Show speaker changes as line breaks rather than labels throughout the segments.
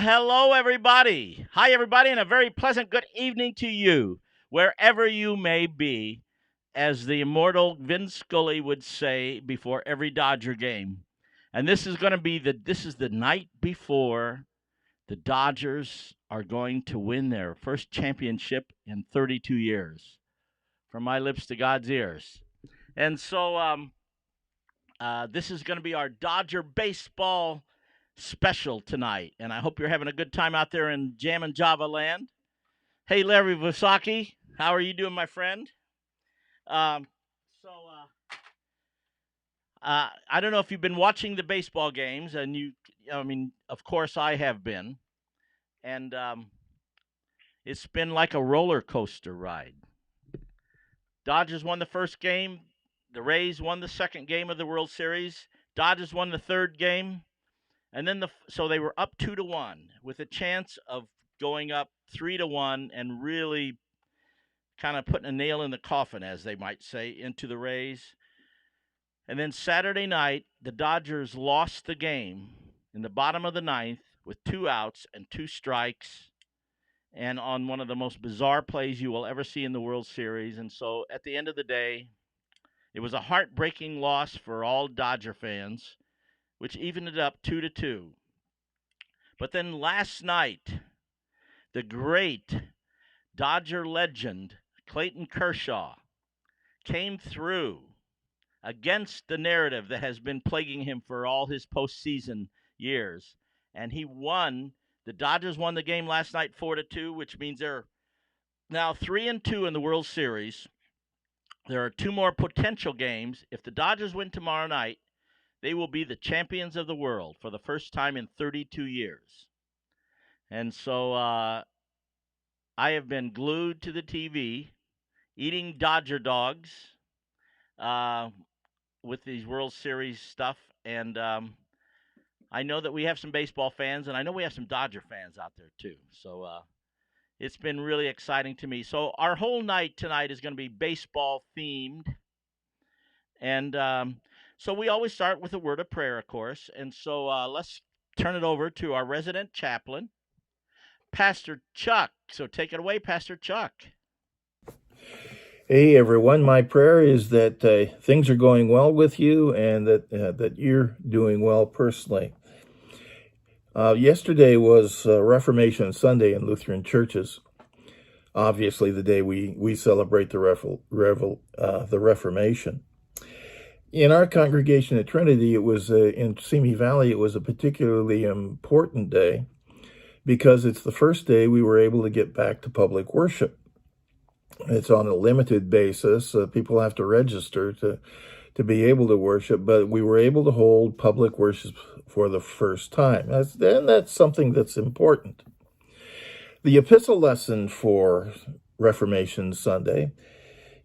Hello, everybody. Hi, everybody, and a very pleasant good evening to you, wherever you may be, as the immortal Vin Scully would say before every Dodger game. And this is going to be this is the night before the Dodgers are going to win their first championship in 32 years. From my lips to God's ears. And so this is going to be our Dodger baseball special tonight, and I hope you're having a good time out there in Jammin' Java land. Hey, Larry Vasaki, how are you doing, my friend? Um, I don't know if you've been watching the baseball games, and I mean, of course I have been, and it's been like a roller coaster ride. Dodgers won the first game. The Rays won the second game of the World Series. Dodgers won the third game. And then so they were up 2-1 with a chance of going up 3-1 and really kind of putting a nail in the coffin, as they might say, into the Rays. And then Saturday night, the Dodgers lost the game in the bottom of the ninth with 2 outs and 2 strikes, and on one of the most bizarre plays you will ever see in the World Series. And so at the end of the day, it was a heartbreaking loss for all Dodger fans, which evened it up 2-2. But then last night, the great Dodger legend, Clayton Kershaw, came through against the narrative that has been plaguing him for all his postseason years. And he won. The Dodgers won the game last night 4-2, which means they're now 3-2 in the World Series. There are 2 more potential games. If the Dodgers win tomorrow night, they will be the champions of the world for the first time in 32 years. And so I have been glued to the TV, eating Dodger dogs with these World Series stuff. And I know that we have some baseball fans, and I know we have some Dodger fans out there too. So it's been really exciting to me. So our whole night tonight is going to be baseball themed. And so we always start with a word of prayer, of course. And so let's turn it over to our resident chaplain, Pastor Chuck. So take it away, Pastor Chuck.
Hey, everyone. My prayer is that things are going well with you and that you're doing well personally. Yesterday was Reformation Sunday in Lutheran churches. Obviously, the day we celebrate the Reformation. In our congregation at Trinity, it was in Simi Valley, it was a particularly important day because it's the first day we were able to get back to public worship. It's on a limited basis. People have to register to be able to worship, but we were able to hold public worship for the first time. And that's something that's important. The epistle lesson for Reformation Sunday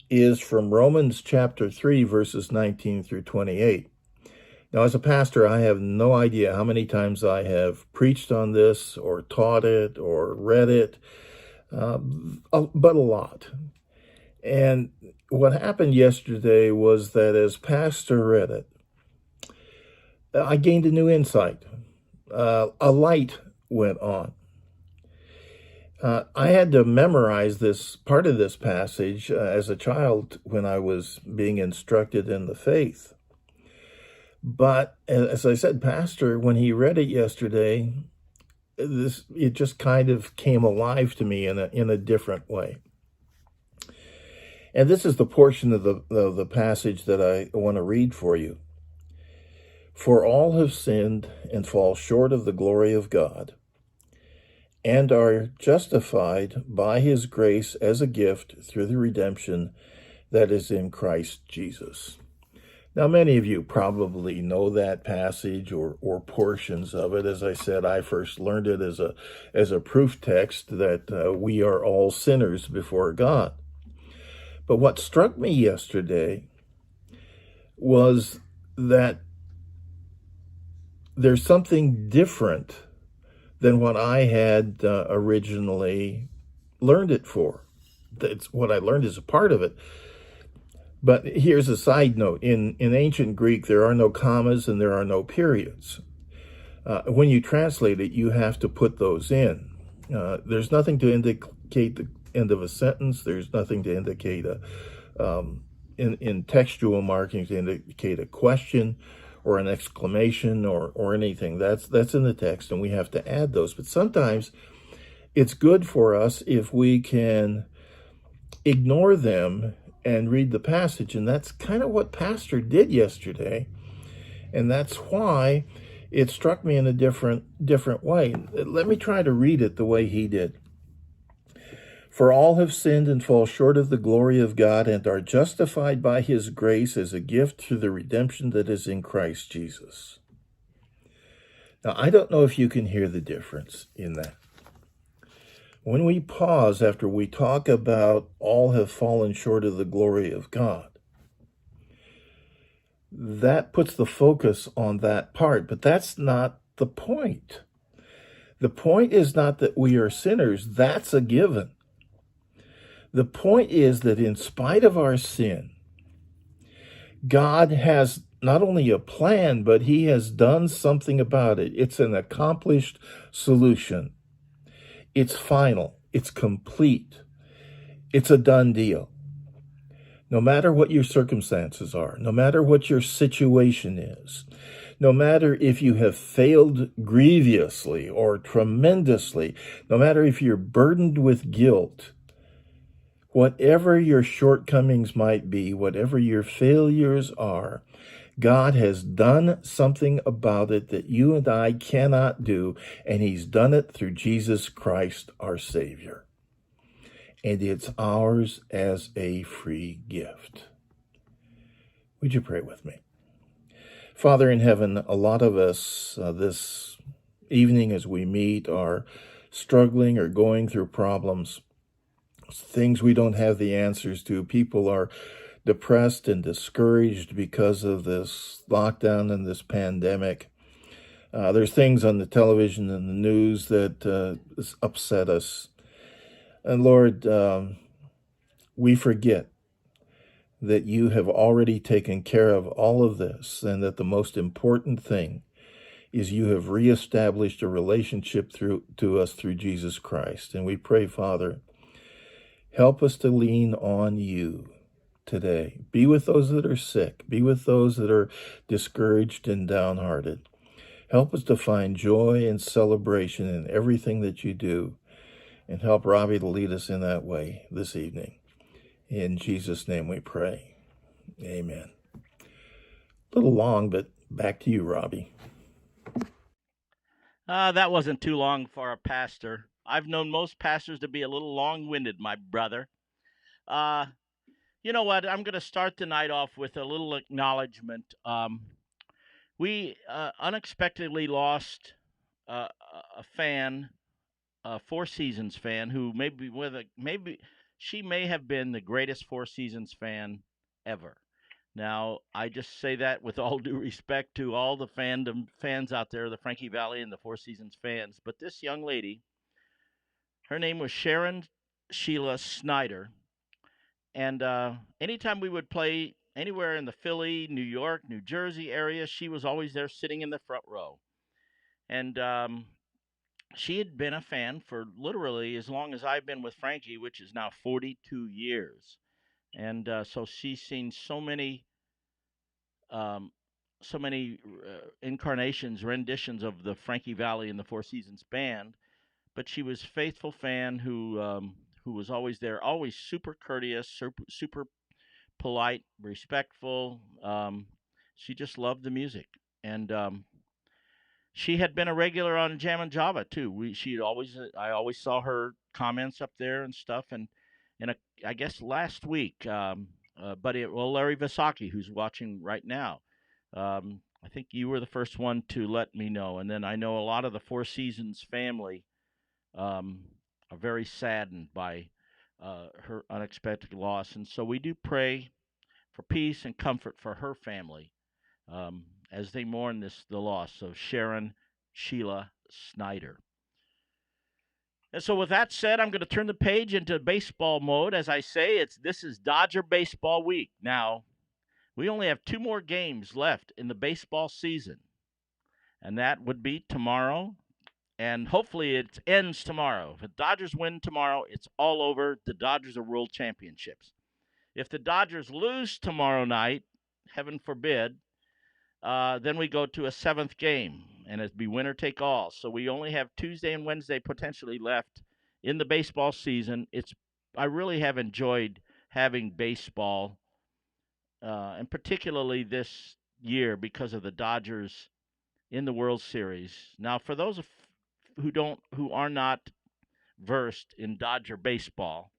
is from Romans chapter 3, verses 19 through 28. Now, as a pastor, I have no idea how many times I have preached on this or taught it or read it, but a lot. And what happened yesterday was that as pastor read it, I gained a new insight. A light went on. I had to memorize this part of this passage as a child when I was being instructed in the faith. But as I said, Pastor, when he read it yesterday, it just kind of came alive to me in a different way. And this is the portion of the passage that I want to read for you. For all have sinned and fall short of the glory of God, and are justified by his grace as a gift through the redemption that is in Christ Jesus. Now, many of you probably know that passage or portions of it. As I said, I first learned it as a proof text that we are all sinners before God. But what struck me yesterday was that there's something different than what I had originally learned it for. That's what I learned is a part of it. But here's a side note. In ancient Greek, there are no commas and there are no periods. When you translate it, you have to put those in. There's nothing to indicate the end of a sentence. There's nothing to indicate in textual markings to indicate a question or an exclamation or anything. That's in the text, and we have to add those. But sometimes it's good for us if we can ignore them and read the passage, and that's kind of what Pastor did yesterday, and that's why it struck me in a different way. Let me try to read it the way he did. For all have sinned and fall short of the glory of God and are justified by his grace as a gift through the redemption that is in Christ Jesus. Now, I don't know if you can hear the difference in that. When we pause after we talk about all have fallen short of the glory of God, that puts the focus on that part, but that's not the point. The point is not that we are sinners, that's a given. The point is that in spite of our sin, God has not only a plan, but he has done something about it. It's an accomplished solution. It's final. It's complete. It's a done deal. No matter what your circumstances are, no matter what your situation is, no matter if you have failed grievously or tremendously, no matter if you're burdened with guilt, whatever your shortcomings might be, whatever your failures are, God has done something about it that you and I cannot do, and he's done it through Jesus Christ, our Savior. And it's ours as a free gift. Would you pray with me? Father in heaven, a lot of us this evening as we meet are struggling or going through problems, things we don't have the answers to. People are depressed and discouraged because of this lockdown and this pandemic. There's things on the television and the news that upset us. And Lord, we forget that you have already taken care of all of this, and that the most important thing is you have reestablished a relationship to us through Jesus Christ. And we pray, Father, help us to lean on you today. Be with those that are sick. Be with those that are discouraged and downhearted. Help us to find joy and celebration in everything that you do, and help Robbie to lead us in that way this evening. In Jesus' name we pray. Amen. A little long, but back to you, Robbie.
That wasn't too long for a pastor. I've known most pastors to be a little long winded, my brother. Uh, you know what? I'm going to start the night off with a little acknowledgement. We unexpectedly lost a fan, a Four Seasons fan, who maybe she may have been the greatest Four Seasons fan ever. Now, I just say that with all due respect to all the fans out there, the Frankie Valley and the Four Seasons fans. But this young lady, her name was Sharon Sheila Snyder, and anytime we would play anywhere in the Philly, New York, New Jersey area, she was always there sitting in the front row. And she had been a fan for literally as long as I've been with Frankie, which is now 42 years. And so she's seen um, so many incarnations, renditions of the Frankie Valley and the Four Seasons band. But she was a faithful fan who was always there, always super courteous, super polite, respectful. She just loved the music, and she had been a regular on Jam and Java too. She always I always saw her comments up there and stuff. And I guess last week, Larry Vasaki, who's watching right now, I think you were the first one to let me know, and then I know a lot of the Four Seasons family um, are very saddened by her unexpected loss, and so we do pray for peace and comfort for her family as they mourn the loss of Sharon Sheila Snyder. And so, with that said, I'm going to turn the page into baseball mode. As I say, this is Dodger baseball week. Now, we only have two more games left in the baseball season, and that would be tomorrow. And hopefully it ends tomorrow. If the Dodgers win tomorrow, it's all over. The Dodgers are world championships. If the Dodgers lose tomorrow night, heaven forbid, then we go to a seventh game, and it'd be winner take all. So we only have Tuesday and Wednesday potentially left in the baseball season. I really have enjoyed having baseball, and particularly this year because of the Dodgers in the World Series. Now, for those who are not versed in Dodger baseball,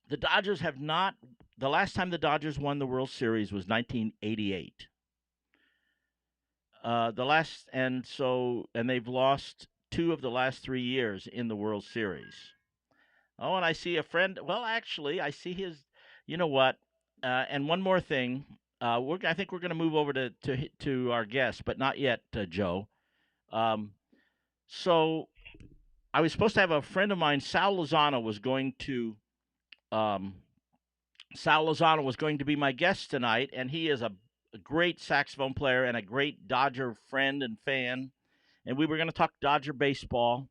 the Dodgers have not. The last time the Dodgers won the World Series was 1988. And they've lost 2 of the last 3 years in the World Series. Oh, and I see a friend. Well, actually, I see his. You know what? And one more thing. I think we're going to move over to our guest, but not yet, Joe. Um, so I was supposed to have a friend of mine, Um, Sal Lozano was going to be my guest tonight, and he is a great saxophone player and a great Dodger friend and fan. And we were going to talk Dodger baseball.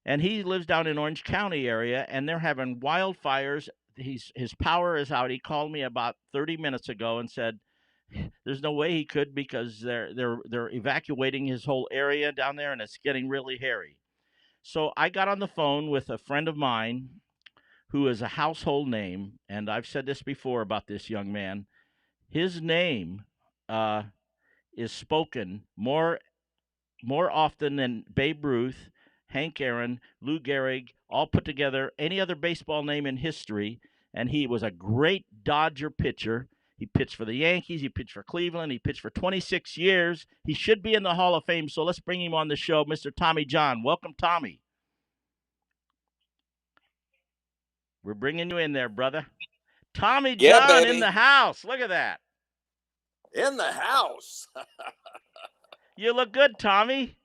And he lives down in Orange County area, and they're having wildfires. His power is out. He called me about 30 minutes ago and said there's no way he could because they're evacuating his whole area down there, and it's getting really hairy. So I got on the phone with a friend of mine who is a household name, and I've said this before about this young man. His name uh, is spoken more often than Babe Ruth, Hank Aaron, Lou Gehrig, all put together, any other baseball name in history. And he was a great Dodger pitcher. He pitched for the Yankees. He pitched for Cleveland. He pitched for 26 years. He should be in the Hall of Fame. So let's bring him on the show, Mr. Tommy John. Welcome, Tommy. We're bringing you in there, brother. Tommy
Yeah,
John in
baby.
the house. Look at that.
In the house.
You look good, Tommy.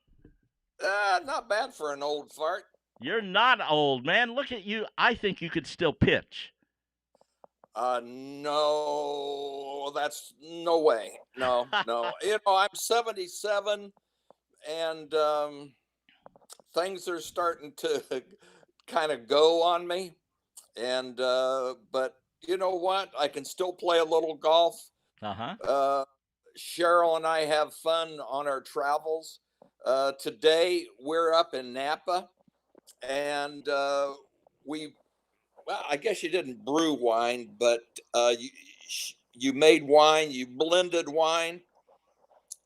Not bad for an old fart.
You're not old, man. Look at you. I think you could still pitch.
No, that's no way. No, no. I'm 77 and things are starting to kind of go on me. And, but you know what? I can still play a little golf.
Uh-huh.
Cheryl and I have fun on our travels. Today we're up in Napa and well, I guess you didn't brew wine, but you made wine, you blended wine,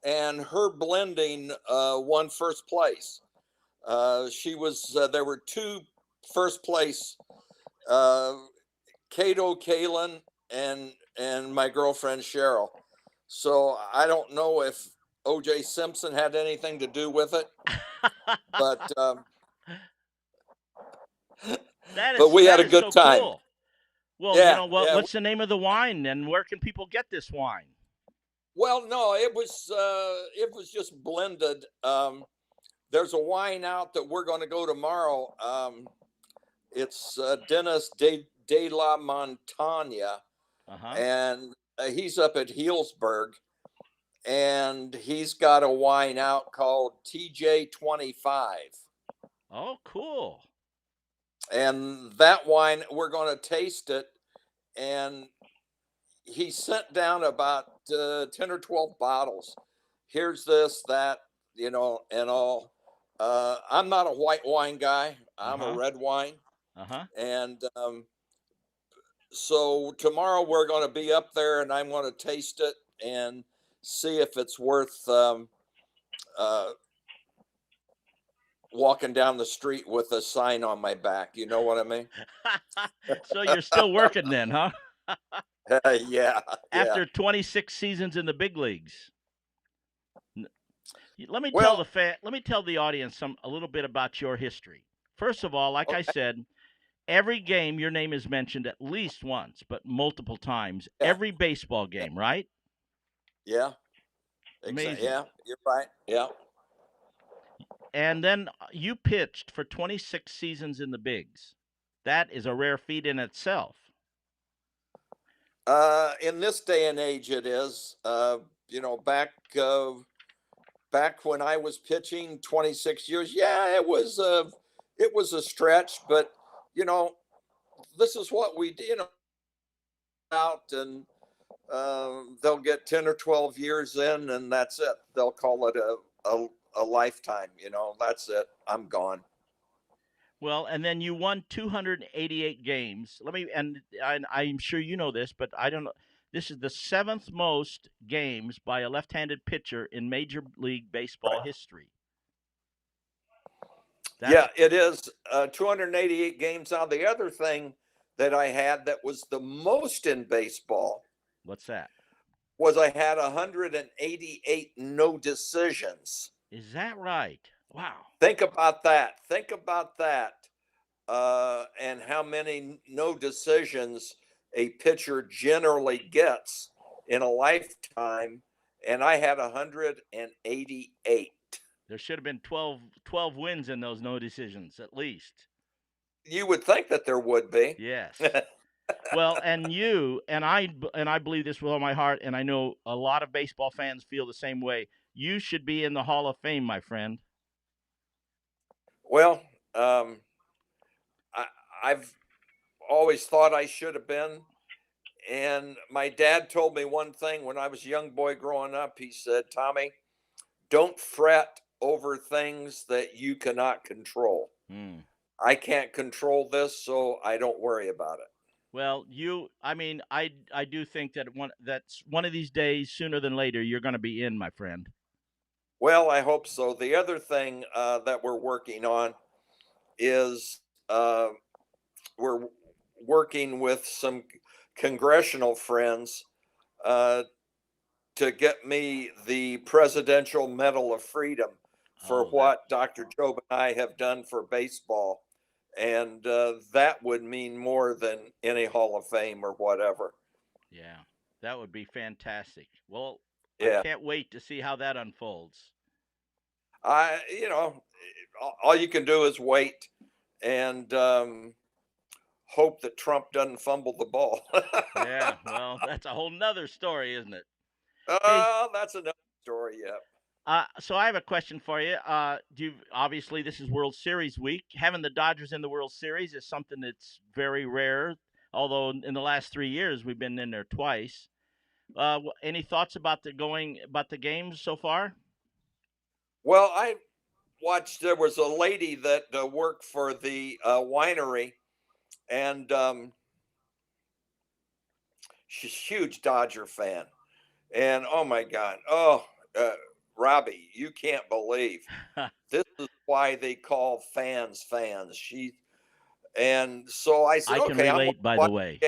and her blending won first place. There were two first place, Cato Kalin and my girlfriend Cheryl. So I don't know if O.J. Simpson had anything to do with it, but we had
that
a
is
good
so
time.
cool. Well,
Yeah, yeah.
what's the name of the wine, and where can people get this wine?
Well, no, it was just blended. There's a wine out that we're going to go tomorrow. It's Dennis de la Montaña,
Uh-huh.
and he's up at Healdsburg, and he's got a wine out called TJ25.
Oh, cool.
And that wine, we're going to taste it. And he sent down about 10 or 12 bottles. Here's this, that, and all. I'm not a white wine guy. I'm a red wine.
Uh-huh.
And so tomorrow we're going to be up there and I'm going to taste it and see if it's worth walking down the street with a sign on my back. You know what I mean?
So you're still working then, huh?
Yeah.
After 26 seasons in the big leagues. Let me tell the audience a little bit about your history. First of all, like
Okay.
I said, every game your name is mentioned at least once, but multiple times.
Yeah.
Every baseball game, right?
Yeah.
Amazing.
Yeah, you're right. Yeah.
And then you pitched for 26 seasons in the bigs. That is a rare feat in itself.
In this day and age, it is. Back back when I was pitching 26 years, yeah, it was a stretch, but you know, this is what we do, you know, out and they'll get 10 or 12 years in and that's it. They'll call it a lifetime, you know, that's it. I'm gone.
Well, and then you won 288 games. And I'm sure you know this, but I don't know. This is the seventh most games by a left-handed pitcher in Major League Baseball
Right.
history. That's
Yeah, it is 288 games. Now, the other thing that I had that was the most in baseball
what's that?
was I had 188 no decisions.
Is that right? Wow.
Think about that. Think about that. And how many no decisions a pitcher generally gets in a lifetime. And I had 188.
There should have been 12 wins in those no decisions at least.
You would think that there would be.
Yes. Well, and I believe this with all my heart, and I know a lot of baseball fans feel the same way. You should be in the Hall of Fame, my friend.
Well, I, I've always thought I should have been. And my dad told me one thing when I was a young boy growing up. He said, Tommy, don't fret over things that you cannot control.
Hmm.
I can't control this, so I don't worry about it.
Well, I do think that's one of these days, sooner than later, you're going to be in, my friend.
Well, I hope so. The other thing that we're working on is we're working with some congressional friends uh, to get me the Presidential Medal of Freedom for
Oh, that
what Dr. Job and I have done for baseball. And that would mean more than any Hall of Fame or whatever.
yeah, that would be fantastic. Well, I
Yeah.
can't wait to see how that unfolds.
You know, all you can do is wait and hope that Trump doesn't fumble the ball.
Yeah, well, that's a whole nother story, isn't it? Hey,
That's another story. Yeah.
so I have a question for you. Obviously this is World Series week. Having the Dodgers in the World Series is something that's very rare. Although in the last 3 years we've been in there twice. Any thoughts about the games so far?
Well, I watched. There was a lady that worked for the winery, and she's a huge Dodger fan. And oh my God, uh, Robbie, you can't believe this is why they call fans fans. And so I said,
I can
okay, I'm going
relate,
to
by the
watch.
way.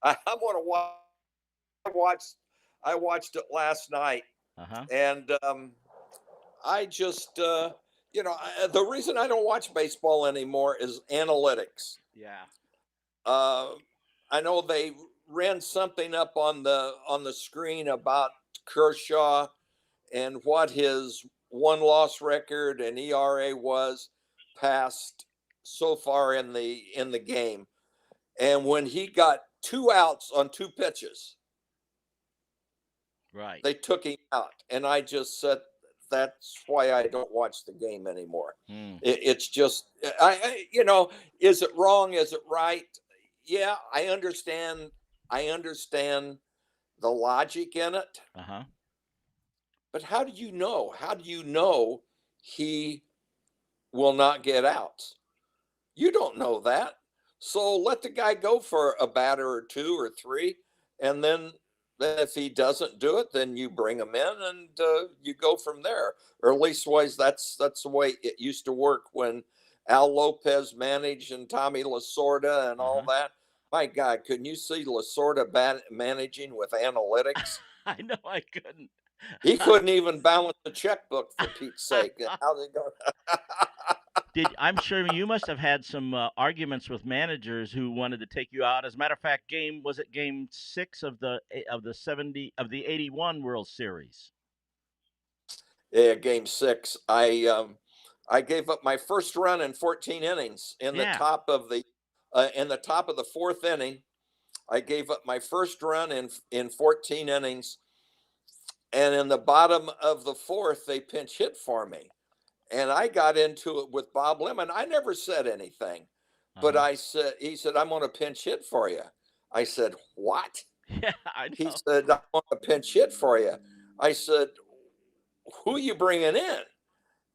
I'm going to watch. I watched. I watched it last night,
Uh huh.
and I just, the reason I don't watch baseball anymore is analytics.
Yeah.
Uh, I know they ran something up on the screen about Kershaw and what his one loss record and ERA was past so far in the game. And when he got two outs on two pitches,
Right.
they took him out. And I just said, that's why I don't watch the game anymore.
Hmm.
It's just, is it wrong? Is it right? Yeah, I understand. I understand the logic in it.
Uh huh.
But how do you know? How do you know he will not get out? You don't know that. So let the guy go for a batter or two or three, and then if he doesn't do it, then you bring him in and you go from there. Or at least ways that's the way it used to work when Al Lopez managed and Tommy Lasorda and
Uh
all
huh.
that. My God, couldn't you see Lasorda managing with analytics?
I know I couldn't.
He couldn't even balance the checkbook for Pete's sake. How's it going?
I'm sure you must have had some arguments with managers who wanted to take you out. As a matter of fact, game 6 of the 81 World Series?
Yeah, game 6. I gave up my first run in 14 innings
Yeah.
in the top of the fourth inning. I gave up my first run in 14 innings, And in the bottom of the fourth, they pinch hit for me. And I got into it with Bob Lemon. I never said anything, but
Uh-huh.
he said, I'm going to pinch hit for you. I said, what?
Yeah, I
He
know.
said, I'm going to pinch hit for you. I said, who are you bringing in?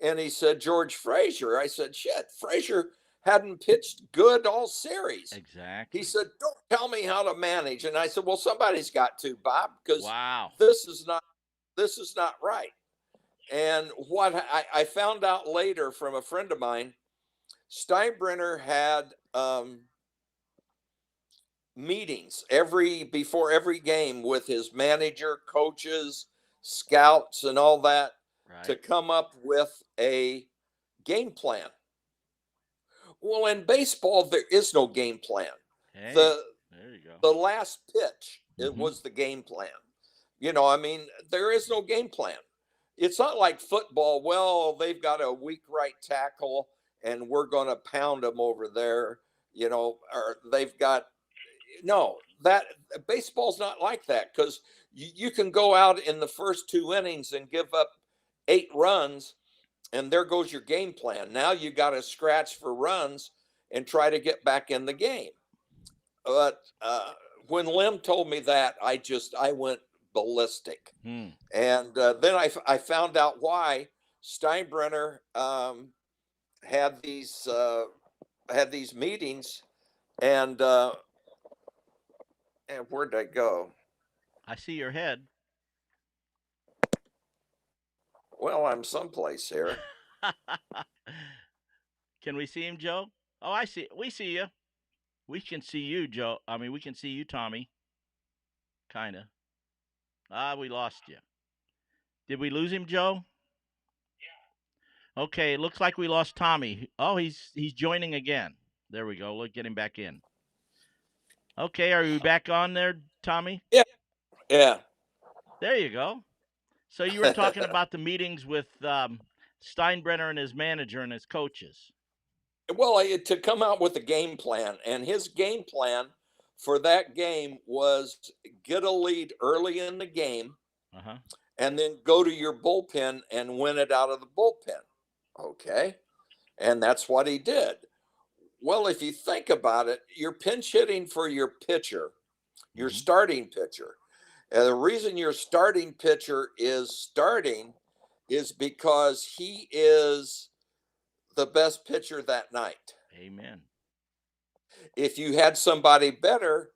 And he said, George Frazier. I said, shit, Frazier hadn't pitched good all series. He
Exactly.
said, don't tell me how to manage. And I said, well, somebody's got to, Bob, because
Wow.
this is not right. And what I found out later from a friend of mine, Steinbrenner had meetings before every game with his manager, coaches, scouts, and all that to
Right.
come up with a game plan. Well, in baseball, there is no game plan.
Hey,
The
there you go.
the last pitch, it
Mm-hmm.
was the game plan. I mean, there is no game plan. It's not like football. Well, they've got a weak right tackle and we're going to pound them over there, or they've got no, that baseball's not like that because you can go out in the first 2 innings and give up 8 runs, and there goes your game plan. Now you got to scratch for runs and try to get back in the game. But when Lim told me that, I went ballistic,
Hmm.
and then I found out why Steinbrenner had these meetings, and where'd I go?
I see your head.
Well, I'm someplace here.
Can we see him, Joe? Oh, I see. We see you. We can see you, Joe. I mean, we can see you, Tommy. Kinda. Ah, we lost you. Did we lose him, Joe? Okay, it looks like we lost Tommy. Oh, he's joining again. There we go. Let's get him back in. Okay, are we back on there, Tommy?
Yeah, yeah.
There you go. So you were talking about the meetings with Steinbrenner and his manager and his coaches.
Well, to come out with a game plan, and his game plan for that game was get a lead early in the game,
Uh huh.
and then go to your bullpen and win it out of the bullpen. Okay, and that's what he did. Well, if you think about it, you're pinch hitting for your pitcher, your
Mm-hmm.
starting pitcher. And the reason your starting pitcher is starting is because he is the best pitcher that night.
Amen.
If you had somebody better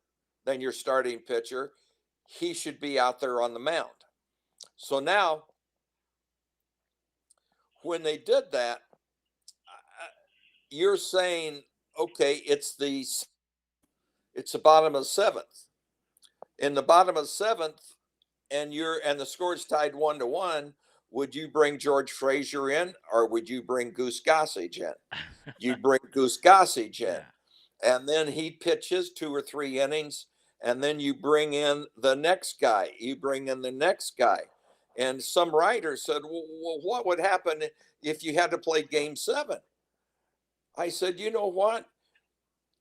than your starting pitcher, he should be out there on the mound. So now, when they did that, you're saying, okay, it's the bottom of the seventh. In the bottom of the seventh, and the score's tied 1-1. Would you bring George Frazier in, or would you bring Goose Gossage in? You'd bring Goose Gossage in,
Yeah.
and then he pitches 2 or 3 innings, and then you bring in the next guy. You bring in the next guy, and some writer said, "Well, what would happen if you had to play Game 7?" I said, "You know what?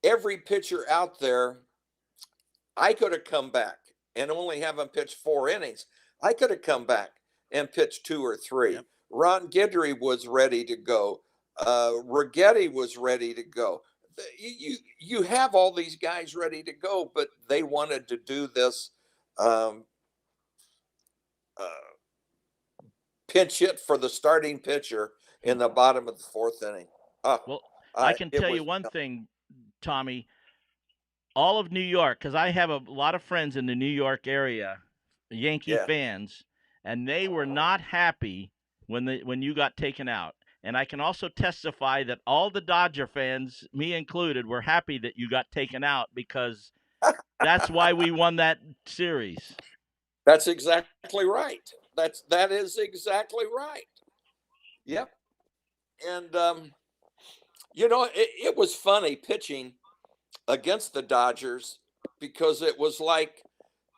Every pitcher out there, I could have come back and only have him pitch 4 innings. I could have come back and pitched 2 or 3.
Yep.
Ron Guidry was ready to go. Rigetti was ready to go. You have all these guys ready to go, but they wanted to do this um, uh, pinch hit for the starting pitcher in
Hmm.
the bottom of the fourth inning. Oh,
Well, I can
it
tell you
was
one thing, Tommy. All of New York, because I have a lot of friends in the New York area, Yankee
yeah.
fans, and they were not happy when you got taken out. And I can also testify that all the Dodger fans, me included, were happy that you got taken out because that's why we won that series.
That's exactly right. That is exactly right. Yep. And it was funny pitching against the Dodgers because it was like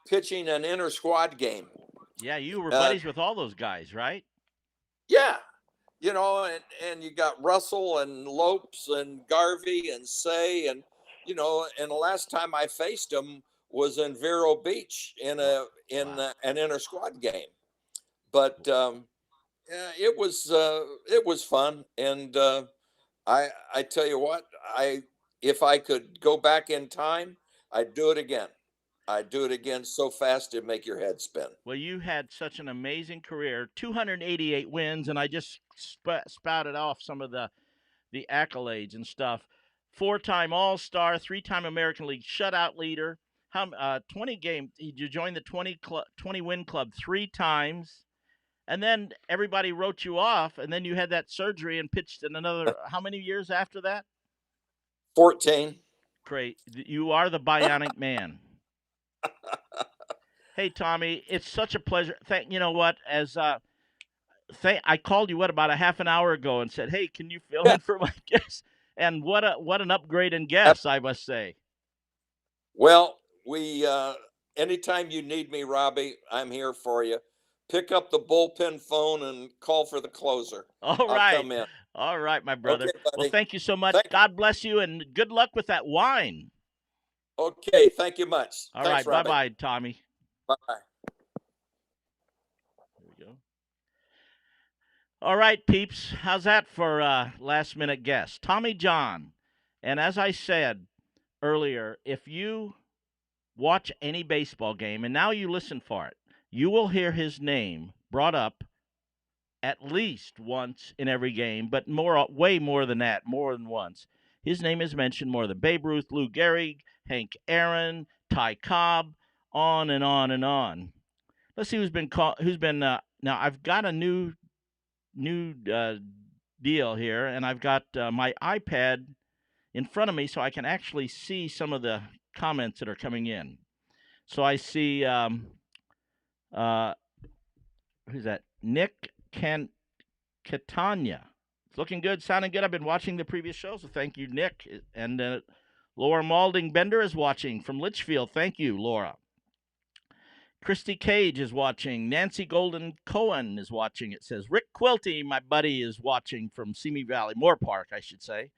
pitching an inter squad game.
Yeah, you were
Uh,
buddies with all those guys, right?
yeah, and you got Russell and Lopes and Garvey and Say, and the last time I faced him was in Vero Beach in
Wow.
an inter squad game. But yeah, it was fun, and I tell you what, I if I could go back in time, I'd do it again. I'd do it again so fast it'd make your head spin.
Well, you had such an amazing career, 288 wins, and I just spouted off some of the accolades and stuff. Four-time All-Star, three-time American League shutout leader. 20 game. You joined the 20 win club three times, and then everybody wrote you off, and then you had that surgery and pitched in another. How many years after that?
14.
Great. You are the bionic man. Hey, Tommy, it's such a pleasure. You know what? I called you about a half an hour ago and said, "Hey, can you fill
Yeah.
in for my guest?" And what an upgrade in guests, I must say.
Well, we anytime you need me, Robbie, I'm here for you. Pick up the bullpen phone and call for the closer.
All
I'll
right.
come in.
All right, my brother.
Okay,
Well,
buddy.
thank you so much.
Thank
God bless you and good luck with that wine.
Okay, thank you much.
All
Thanks,
right.
Robbie.
Bye-bye, Tommy.
Bye.
There we go. All right, peeps. How's that for last minute guest? Tommy John. And as I said earlier, if you watch any baseball game and now you listen for it, you will hear his name brought up at least once in every game, but way more than that, more than once. His name is mentioned more than Babe Ruth, Lou Gehrig, Hank Aaron, Ty Cobb, on and on and on. Let's see who's been called. Now I've got a new deal here, and I've got my iPad in front of me so I can actually see some of the comments that are coming in. So I see who's that? Nick Catania. It's looking good, sounding good. I've been watching the previous show, so thank you, Nick. And Laura Malding Bender is watching from Litchfield. Thank you, Laura. Christy Cage is watching. Nancy Golden Cohen is watching. It says Rick Quilty, my buddy, is watching from Simi Valley, Moore Park, I should say.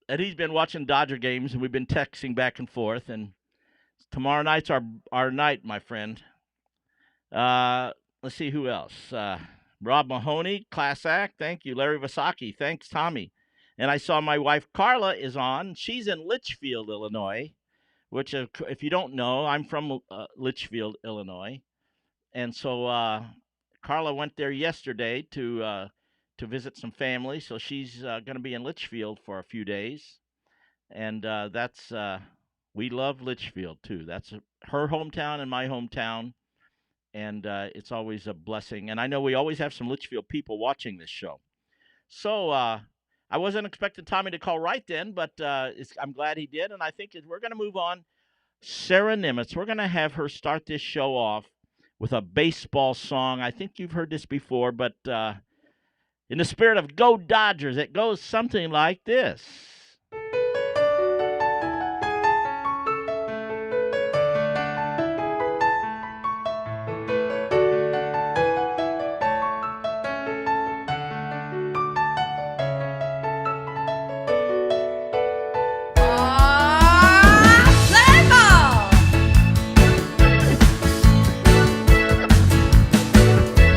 And he's been watching Dodger games, and we've been texting back and forth. And tomorrow night's our night, my friend. Let's see who else. Rob Mahoney, class act. Thank you. Larry Vasaki. Thanks, Tommy. And I saw my wife Carla is on. She's in Litchfield, Illinois, which, if you don't know, I'm from Litchfield, Illinois. And so Carla went there yesterday to visit some family. So she's going to be in Litchfield for a few days. And we love Litchfield, too. That's her hometown and my hometown. And it's always a blessing. And I know we always have some Litchfield people watching this show. So I wasn't expecting Tommy to call right then, but I'm glad he did. And I think we're going to move on. Sarah Nimitz, we're going to have her start this show off with a baseball song. I think you've heard this before, but in the spirit of Go Dodgers, it goes something like this.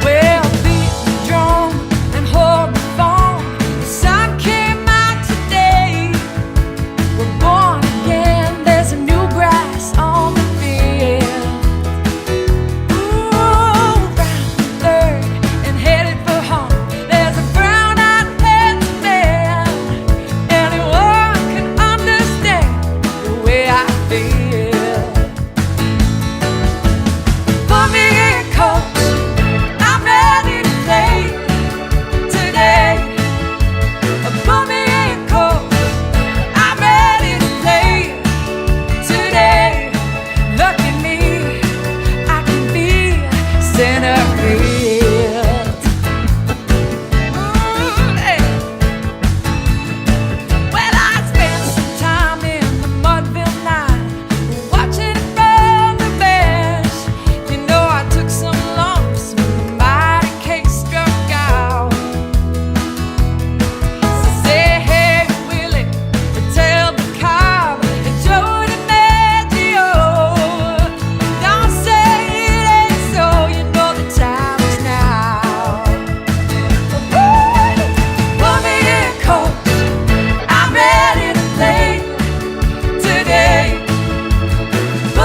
Well, beat the drum and hold the phone. The sun came out today.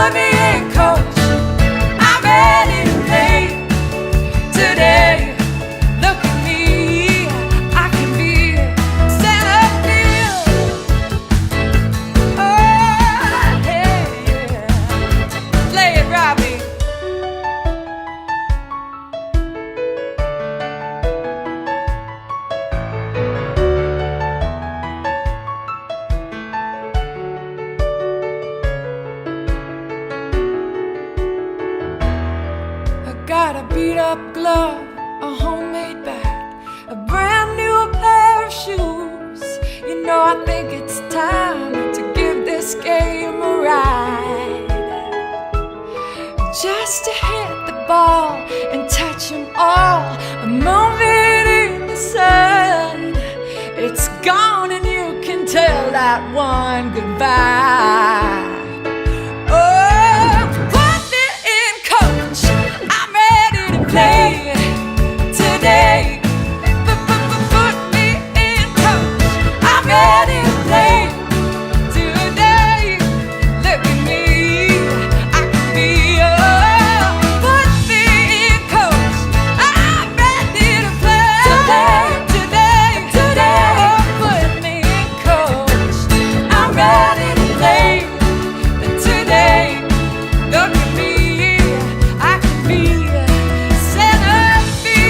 Put me in, coach. I'm ready to play today. Look at me, I can be center field. Oh, hey, yeah. Play it, Robbie. I got a beat up glove, a homemade bat, a brand new pair of shoes. You know, I think it's time to give this game a ride. Just to hit the ball and touch 'em all, a moment in the sun. It's gone and you can tell that one goodbye. Oh, put me in, coach. I'm ready to play today. Put me in, coach. I'm ready to play today. Look at me, I can be put me in, coach. I'm ready to play today. Oh, put me in, coach. I'm ready to play today. Look at me, I can be center field.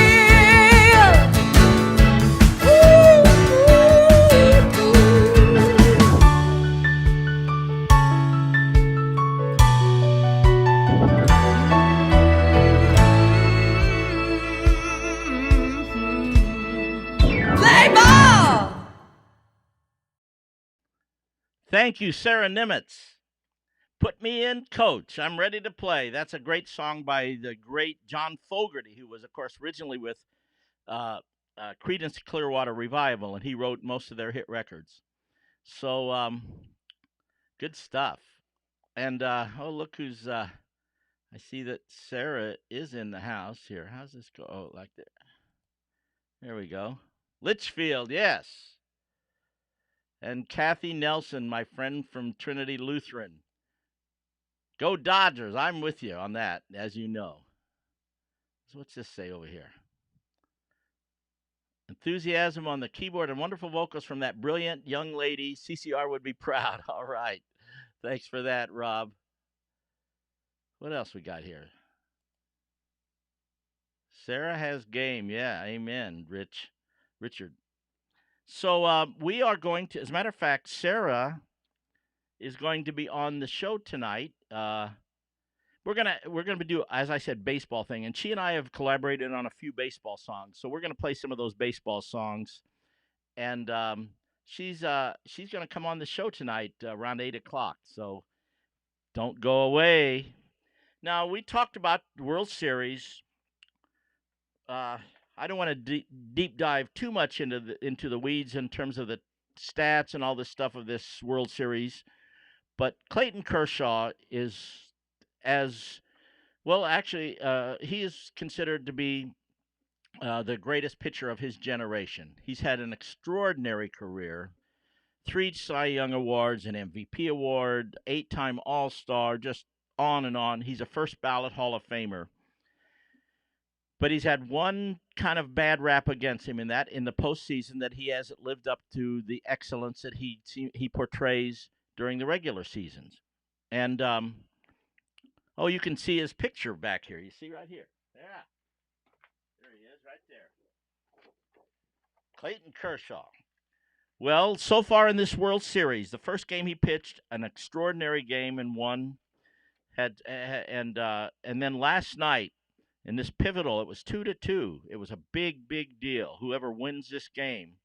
Play ball.
Thank you, Sarah Nimitz. Put me in, coach. I'm ready to play. That's a great song by the great John Fogerty, who was, of course, originally with uh, Creedence Clearwater Revival, and he wrote most of their hit records. So, good stuff. And oh, look who's. I see that Sarah is in the house here. How's this go? Oh, like that. There we go. Litchfield, yes. And Kathy Nelson, my friend from Trinity Lutheran. Go Dodgers. I'm with you on that, as you know. So what's this say over here? Enthusiasm on the keyboard and wonderful vocals from that brilliant young lady. CCR would be proud. All right. Thanks for that, Rob. What else we got here? Sarah has game. Yeah, amen, Richard. So we are going to, as a matter of fact, Sarah is going to be on the show tonight. We're gonna do, as I said, baseball thing, and she and I have collaborated on a few baseball songs. So we're gonna play some of those baseball songs, and she's gonna come on the show tonight around 8 o'clock. So don't go away. Now we talked about the World Series. I don't want to deep dive too much into the weeds in terms of the stats and all this stuff of this World Series, but Clayton Kershaw is as well. Actually, he is considered to be the greatest pitcher of his generation. He's had an extraordinary career. 3 Cy Young Awards, an MVP award, 8-time All-Star, just on and on. He's a first ballot Hall of Famer. But he's had one kind of bad rap against him in the postseason, that he hasn't lived up to the excellence that he portrays during the regular seasons. And oh, you can see his picture back here. You see right here. Yeah. There he is right there. Clayton Kershaw. Well, so far in this World Series, the first game he pitched, an extraordinary game and won. And then last night in this pivotal, it was 2-2. It was a big deal. Whoever wins this game,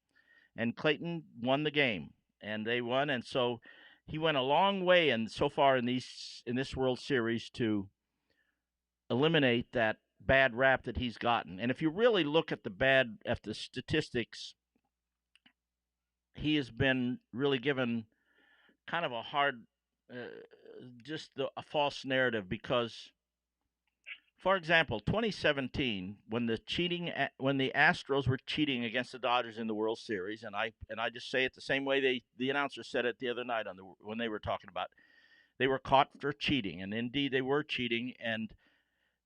and Clayton won the game, and they won, and so he went a long way, and so far in this World Series, to eliminate that bad rap that he's gotten. And if you really look at the statistics, he has been really given kind of a hard, a false narrative, because, for example, 2017, when the Astros were cheating against the Dodgers in the World Series, and I just say it the same way the announcer said it the other night when they were talking about, they were caught for cheating, and indeed they were cheating, and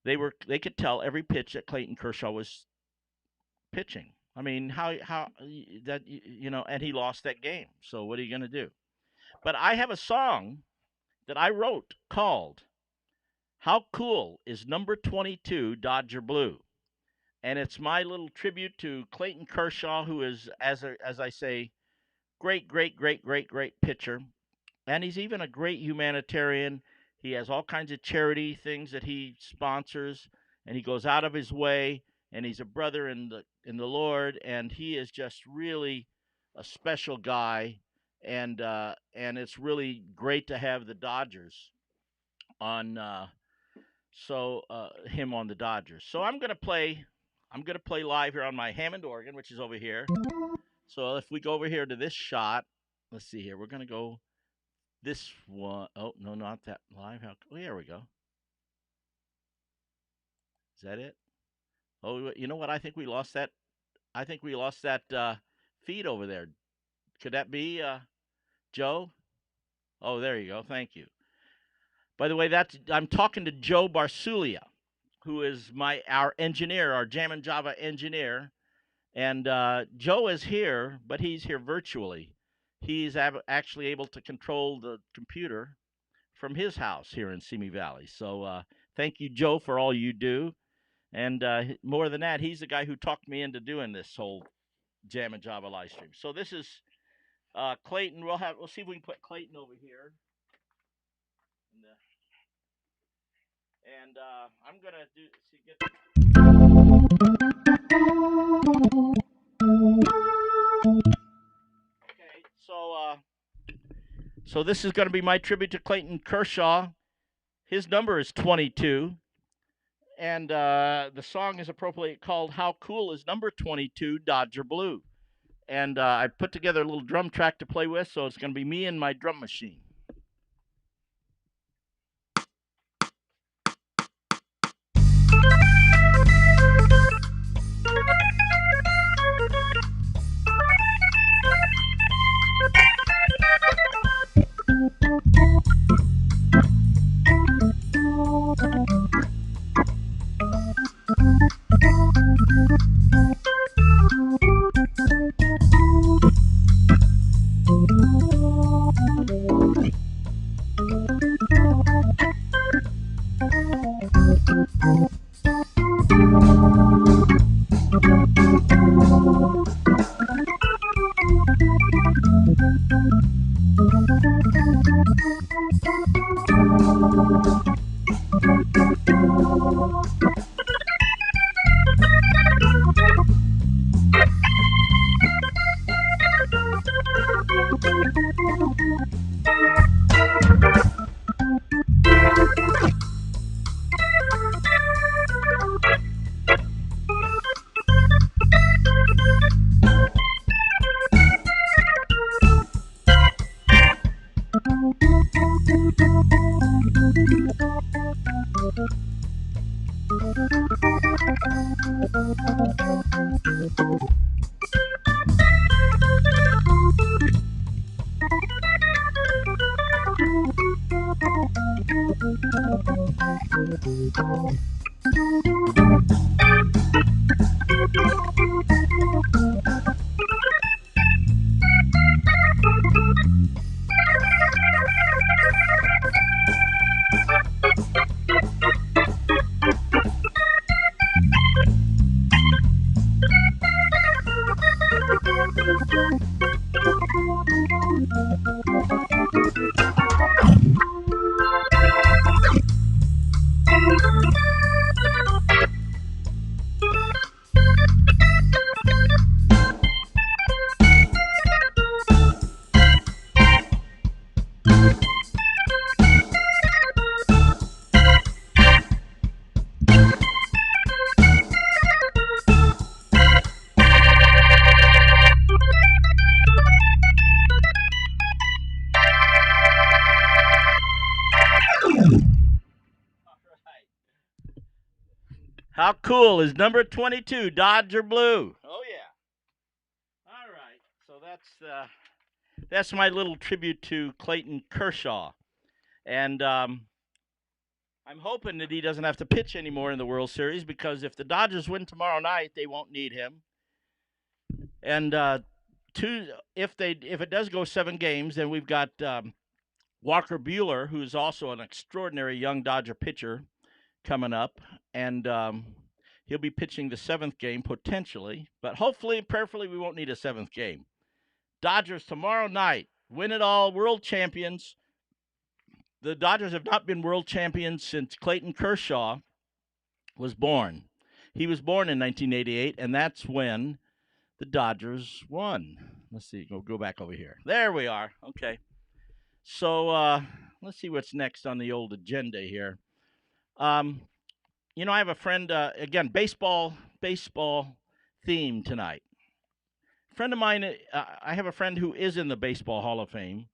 they could tell every pitch that Clayton Kershaw was pitching. I mean, how that and he lost that game. So what are you going to do? But I have a song that I wrote called "How Cool Is Number 22 Dodger Blue," and it's my little tribute to Clayton Kershaw, who is, as I say, great, great, great, great, great pitcher. And he's even a great humanitarian. He has all kinds of charity things that he sponsors, and he goes out of his way. And he's a brother in the Lord, and he is just really a special guy. And it's really great to have the Dodgers on him on the Dodgers. So I'm gonna play live here on my Hammond organ, which is over here. So if we go over here to this shot, let's see here. We're gonna go this one. Oh no, not that live. Oh, here we go. Is that it? Oh, you know what? I think we lost that. I think we lost that feed over there. Could that be Joe? Oh, there you go. Thank you. By the way, I'm talking to Joe Barsulia, who is our engineer, our Jam and Java engineer. And Joe is here, but he's here virtually. He's actually able to control the computer from his house here in Simi Valley. So thank you, Joe, for all you do. And more than that, he's the guy who talked me into doing this whole Jam and Java live stream. So this is Clayton. We'll see if we can put Clayton over here. And I'm gonna Okay, so this is gonna be my tribute to Clayton Kershaw. His number is 22. And the song is appropriately called "How Cool Is Number 22 Dodger Blue." And I put together a little drum track to play with, so it's going to be me and my drum machine. How cool is number 22 Dodger Blue? Oh yeah. All right. So that's my little tribute to Clayton Kershaw. And I'm hoping that he doesn't have to pitch anymore in the World Series, because if the Dodgers win tomorrow night, they won't need him. And if it does go 7 games, then we've got Walker Buehler, who's also an extraordinary young Dodger pitcher, coming up, and he'll be pitching the 7th game potentially, but hopefully, prayerfully, we won't need a 7th game. Dodgers tomorrow night, win it all, world champions. The Dodgers have not been world champions since Clayton Kershaw was born. He was born in 1988, and that's when the Dodgers won. Let's see, go back over here. There we are. Okay. So let's see what's next on the old agenda here. I have a friend, again, baseball theme tonight. A friend of mine, I have a friend who is in the Baseball Hall of Fame.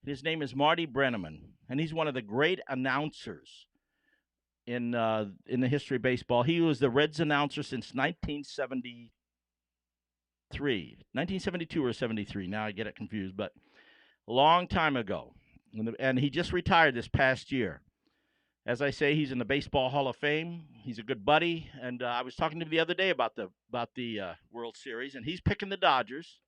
His name is Marty Brennaman, and he's one of the great announcers in the history of baseball. He was the Reds announcer since 1972 or 73. Now I get it confused, but a long time ago. And he just retired this past year. As I say, he's in the Baseball Hall of Fame. He's a good buddy, and I was talking to him the other day about the World Series, and he's picking the Dodgers.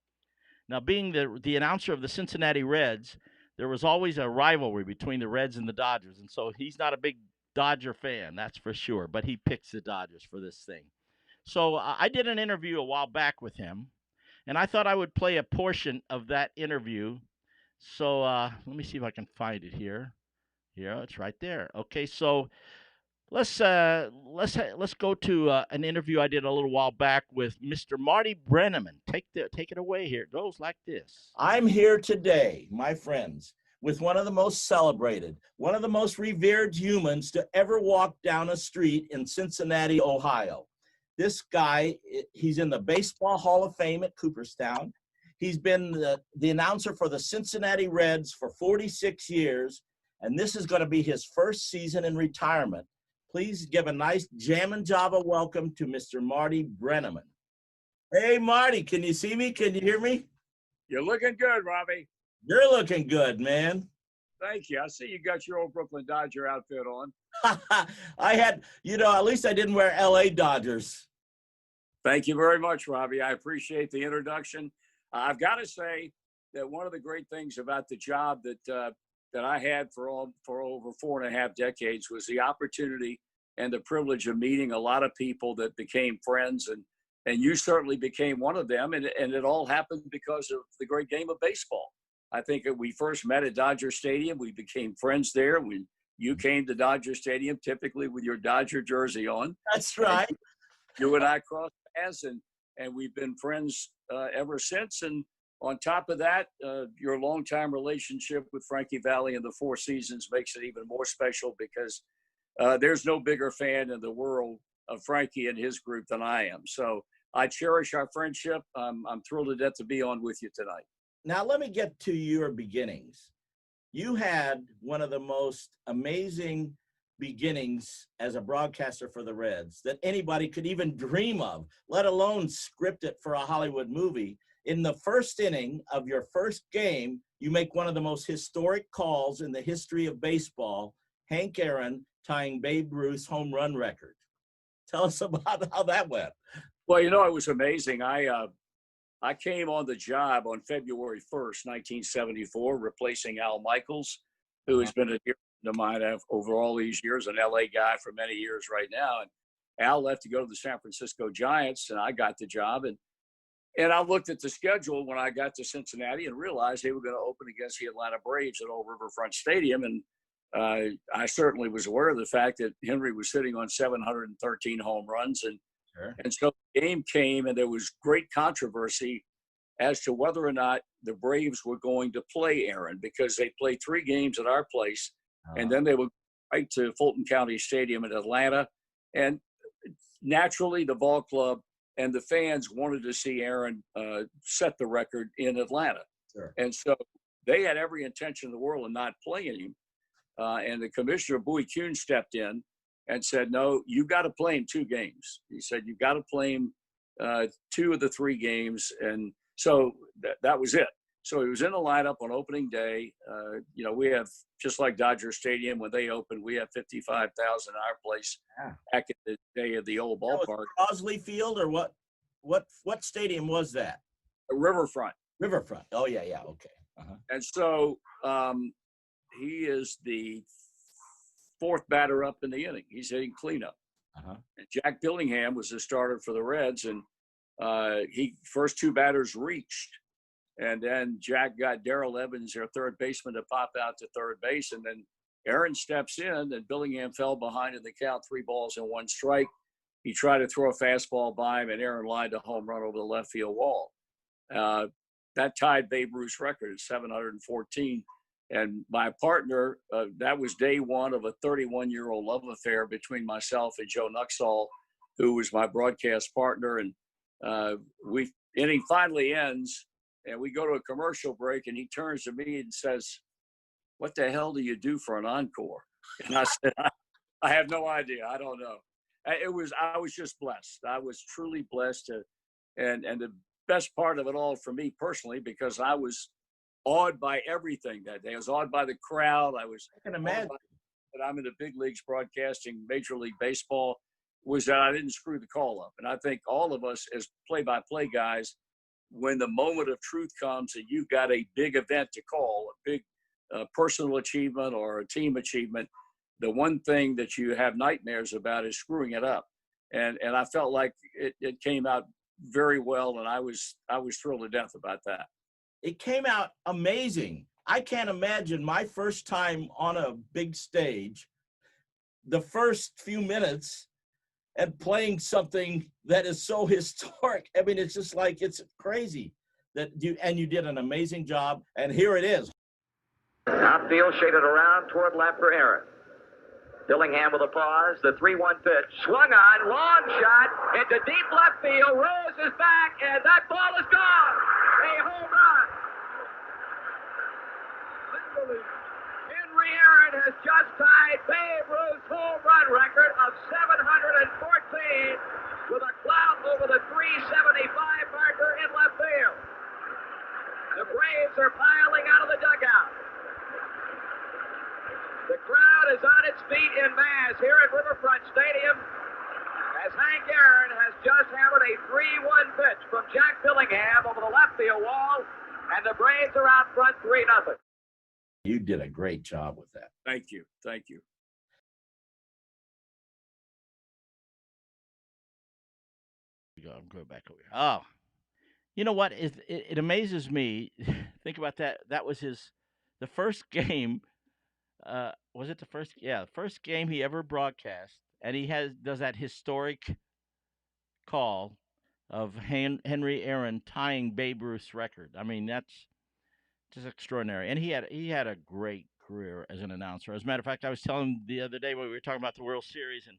Now, being the announcer of the Cincinnati Reds, there was always a rivalry between the Reds and the Dodgers, and so he's not a big Dodger fan, that's for sure, but he picks the Dodgers for this thing. So I did an interview a while back with him, and I thought I would play a portion of that interview. So let me see if I can find it here. Yeah, it's right there. Okay, so let's go to an interview I did a little while back with Mr. Marty Brennaman. Take it away here. It goes like this. I'm here today, my friends, with one of the most celebrated, one of the most revered humans to ever walk down a street in Cincinnati, Ohio. This guy, he's in the Baseball Hall of Fame at Cooperstown. He's been the announcer for the Cincinnati Reds for 46 years. And this is going to be his first season in retirement. Please give a nice jammin' java welcome to Mr. Marty Brennaman. Hey, Marty, can you see me? Can you hear me?
You're looking good, Robbie.
You're looking good, man.
Thank you. I see you got your old Brooklyn Dodger outfit on.
I had, at least I didn't wear L.A. Dodgers.
Thank you very much, Robbie. I appreciate the introduction. I've got to say that one of the great things about the job that I had for over 4.5 decades was the opportunity and the privilege of meeting a lot of people that became friends, and you certainly became one of them, and it all happened because of the great game of baseball. I think that we first met at Dodger Stadium. We became friends there. When you came to Dodger Stadium, typically with your Dodger jersey on.
That's right.
You and I crossed paths, and we've been friends ever since. And on top of that, your longtime relationship with Frankie Valli and the Four Seasons makes it even more special, because there's no bigger fan in the world of Frankie and his group than I am. So I cherish our friendship. I'm thrilled to death to be on with you tonight. Now, let me get to your beginnings. You had one of the most amazing beginnings as a broadcaster for the Reds that anybody could even dream of, let alone script it for a Hollywood movie. In the first inning of your first game, you make one of the most historic calls in the history of baseball, Hank Aaron tying Babe Ruth's home run record. Tell us about how that went. Well, it was amazing. I came on the job on February 1st, 1974, replacing Al Michaels, who has been a dear friend of mine over all these years, an LA guy for many years right now. And Al left to go to the San Francisco Giants, and I got the job. And I looked at the schedule when I got to Cincinnati and realized they were going to open against the Atlanta Braves at Old Riverfront Stadium. And I certainly was aware of the fact that Henry was sitting on 713 home runs. And so the game came, and there was great controversy as to whether or not the Braves were going to play Aaron, because they played 3 games at our place, and then they would go right to Fulton County Stadium in Atlanta. And naturally, the ball club and the fans wanted to see Aaron set the record in Atlanta. Sure. And so they had every intention in the world of not playing him. And the commissioner, Bowie Kuhn, stepped in and said, no, you got to play him 2 games. He said, you got to play him 2 of the 3 games. And so that was it. So he was in the lineup on opening day. We have, just like Dodger Stadium, when they opened, we have 55,000 in our place back in the day of the old
That was
ballpark.
Crosley Field or what? What stadium was that?
Riverfront.
Riverfront. Oh yeah, okay.
And so he is the fourth batter up in the inning. He's hitting cleanup. And Jack Billingham was the starter for the Reds, and he first two batters reached. And then Jack got Darrell Evans, their third baseman, to pop out to third base. And then Aaron steps in, and Billingham fell behind in the count, 3-1 strike. He tried to throw a fastball by him, and Aaron lined a home run over the left field wall. That tied Babe Ruth's record at 714. And my partner, that was day one of a 31-year-old love affair between myself and Joe Nuxall, who was my broadcast partner. And inning finally ends, and we go to a commercial break, and he turns to me and says, "What the hell do you do for an encore?" And I said, I have no idea. I don't know. I was just blessed. I was truly blessed and the best part of it all for me personally, because I was awed by everything that day. I was awed by the crowd. I
can imagine
that I'm in the big leagues broadcasting Major League Baseball, was that I didn't screw the call up. And I think all of us as play-by-play guys, when the moment of truth comes and you've got a big event to call, a big personal achievement or a team achievement, the one thing that you have nightmares about is screwing it up. And I felt like it came out very well, and I was thrilled to death about that.
It came out amazing. I can't imagine my first time on a big stage, the first few minutes, and playing something that is so historic. I mean, it's just like, it's crazy that you did an amazing job. And here it is.
Outfield shaded around toward left for Aaron. Billingham with a pause. The 3-1 pitch. Swung on. Long shot into deep left field. Rose is back, and that ball is gone. A home run. Henry Aaron has just tied Babe Ruth's home run record of 714 with a clout over the 375 marker in left field. The Braves are piling out of the dugout. The crowd is on its feet in mass here at Riverfront Stadium as Hank Aaron has just hammered a 3-1 pitch from Jack Billingham over the left field wall, and the Braves are out front 3-0.
You did a great job with that.
Thank you. Thank you.
I'm going back over here. Oh, you know what? It amazes me. Think about that. That was the first game. Was it the first? Yeah, the first game he ever broadcast, and he does that historic call of Henry Aaron tying Babe Ruth's record. I mean, that's just extraordinary. And he had a great career as an announcer. As a matter of fact, I was telling him the other day when we were talking about the World Series, and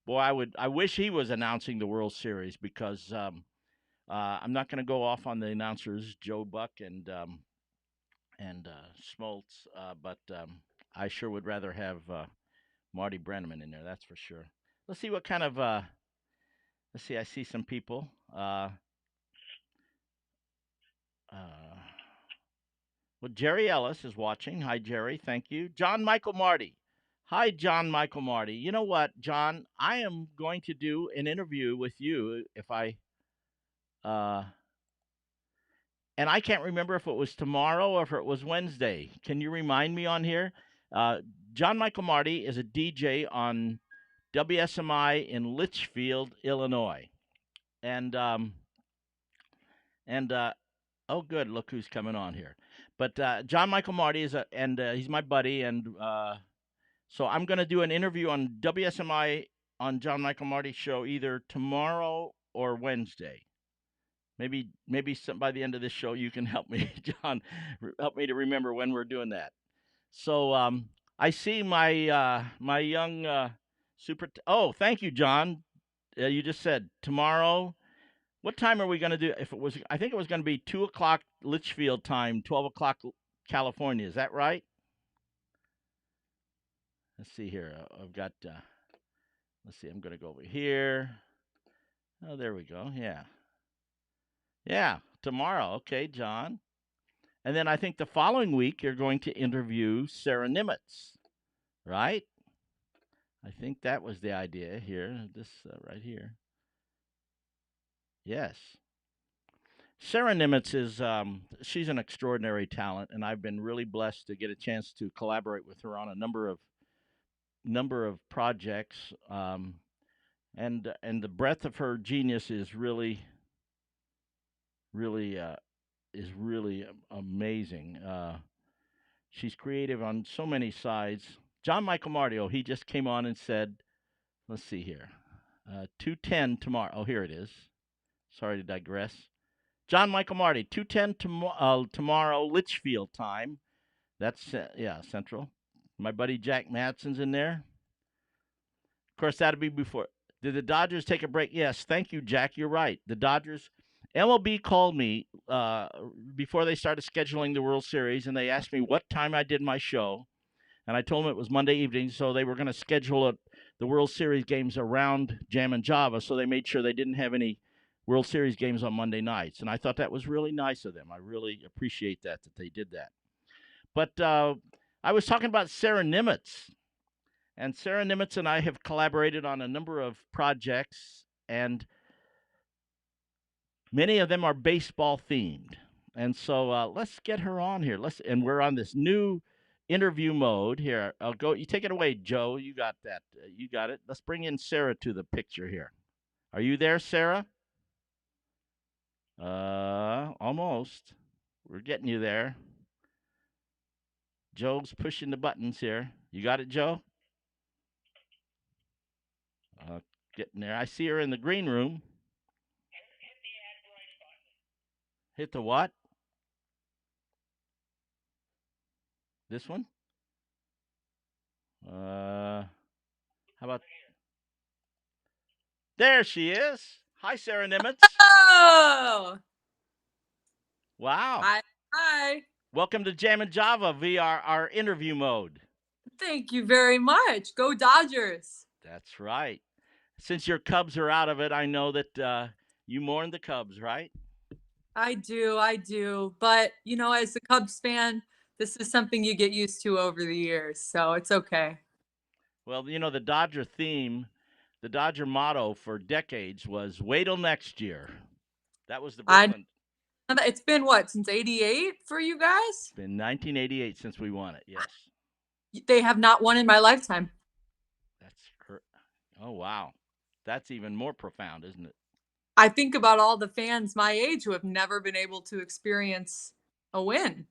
boy, I wish he was announcing the World Series, because I'm not going to go off on the announcers, Joe Buck and Smoltz, but I sure would rather have Marty Brennaman in there. That's for sure. Let's see what kind of. Let's see. I see some people. Well, Jerry Ellis is watching. Hi, Jerry. Thank you. John Michael Marty. Hi, John Michael Marty. You know what, John? I am going to do an interview with you and I can't remember if it was tomorrow or if it was Wednesday. Can you remind me on here? John Michael Marty is a DJ on WSMI in Litchfield, Illinois. And oh, good. Look who's coming on here. But John Michael Marty he's my buddy, and so I'm going to do an interview on WSMI on John Michael Marty's show either tomorrow or Wednesday. Maybe by the end of this show you can help me, John. Help me to remember when we're doing that. So I see my my young super. Oh, thank you, John. You just said tomorrow. What time are we going to do? If it was, I think it was going to be 2:00 Litchfield time, 12:00 California. Is that right? Let's see here. I've got. Let's see. I'm going to go over here. Oh, there we go. Yeah. Yeah, tomorrow. Okay, John. And then I think the following week you're going to interview Sarah Nimitz, right? I think that was the idea here. This right here. Yes. Sarah Nimitz is she's an extraordinary talent, and I've been really blessed to get a chance to collaborate with her on a number of projects. And the breadth of her genius is really amazing. She's creative on so many sides. John Michael Martio, he just came on and said, let's see here, 2:10 tomorrow. Oh, here it is. Sorry to digress. John Michael Marty, 2:10 tomorrow, Litchfield time. That's yeah, Central. My buddy Jack Madsen's in there. Of course, that'll be before. Did the Dodgers take a break? Yes. Thank you, Jack. You're right. The Dodgers, MLB called me before they started scheduling the World Series, and they asked me what time I did my show, and I told them it was Monday evening, so they were going to schedule the World Series games around Jam and Java, so they made sure they didn't have any World Series games on Monday nights, and I thought that was really nice of them. I really appreciate that they did that. But I was talking about Sarah Nimitz. And Sarah Nimitz and I have collaborated on a number of projects, and many of them are baseball themed. And so let's get her on here. And we're on this new interview mode here. I'll go. You take it away, Joe. You got that. You got it. Let's bring in Sarah to the picture here. Are you there, Sarah? Almost. We're getting you there. Joe's pushing the buttons here. You got it, Joe? Getting there. I see her in the green room. Hit the what? This one? How about? There she is. Hi, Sarah Nimitz.
Oh,
Wow.
hi, hi.
Welcome to Jam and Java via our interview mode.
Thank you very much. Go Dodgers.
That's right. Since your Cubs are out of it, I know that you mourn the Cubs, right?
I do. But, as a Cubs fan, this is something you get used to over the years. So it's okay.
Well, the Dodger theme, the Dodger motto for decades was "Wait till next year." That was the Brooklyn.
It's been what, since 88 for you guys?
It's been 1988 since we won it, yes.
They have not won in my lifetime.
Oh, wow. That's even more profound, isn't it?
I think about all the fans my age who have never been able to experience a win.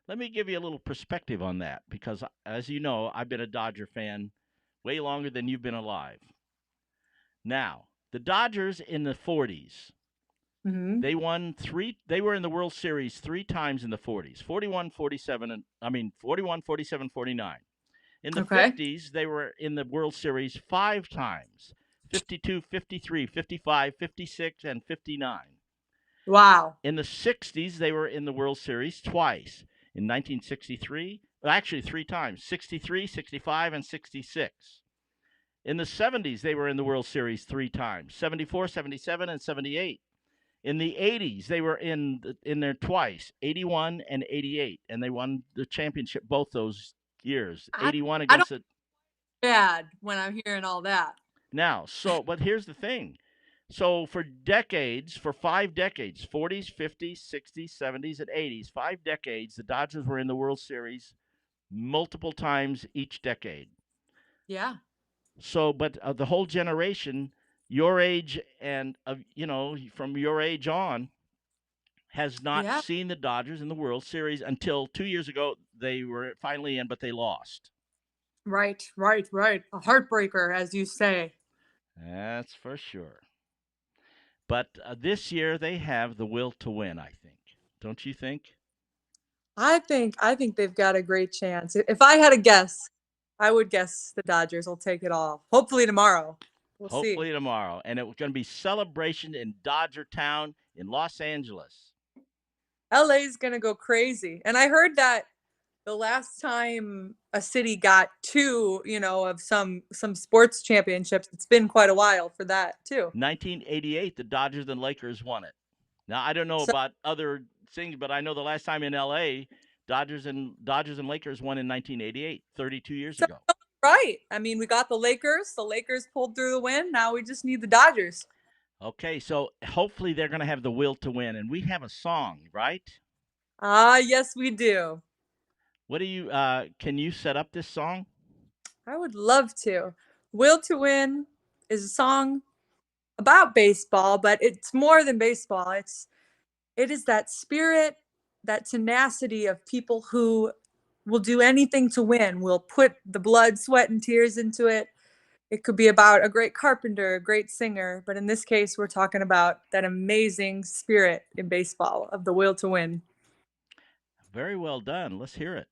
Let me give you a little perspective on that because, as you know, I've been a Dodger fan way longer than you've been alive. Now, the Dodgers in the 40s, they won they were in the World Series 3 times in the 40s, 41, 47, 49. In the 50s, they were in the World Series 5 times, 52, 53, 55, 56, and 59.
Wow.
In the 60s, they were in the World Series twice. In 1963, actually 3 times, 63, 65, and 66. In the 70s, they were in the World Series 3 times, 74, 77, and 78. In the 80s, they were in there twice, 81 and 88, and they won the championship both those years. 81 against it.
Bad when I'm hearing all that.
Now, but here's the thing. So for 5 decades, 40s, 50s, 60s, 70s, and 80s, 5 decades, the Dodgers were in the World Series multiple times each decade.
Yeah.
So, but the whole generation, your age and, from your age on, has not seen the Dodgers in the World Series until 2 years ago. They were finally in, but they lost.
Right. A heartbreaker, as you say.
That's for sure. But this year they have the will to win, I think. Don't you think?
I think they've got a great chance. If I had a guess, I would guess the Dodgers will take it all. Hopefully tomorrow.
Hopefully tomorrow. And it's going to be celebration in Dodger Town in Los Angeles.
LA's going to go crazy. And I heard that the last time a city got 2, of some sports championships, it's been quite a while for that too.
1988, the Dodgers and Lakers won it. Now, I don't know about other things, but I know the last time in LA, Dodgers and Lakers won in 1988, 32 years ago.
Right. I mean, we got the Lakers. The Lakers pulled through the win. Now we just need the Dodgers.
Okay, so hopefully they're going to have the will to win, and we have a song, right?
Yes, we do.
What do you? Can you set up this song?
I would love to. Will to Win is a song about baseball, but it's more than baseball. It is that spirit, that tenacity of people who will do anything to win, will put the blood, sweat, and tears into it. It could be about a great carpenter, a great singer, but in this case, we're talking about that amazing spirit in baseball of the will to win.
Very well done. Let's hear it.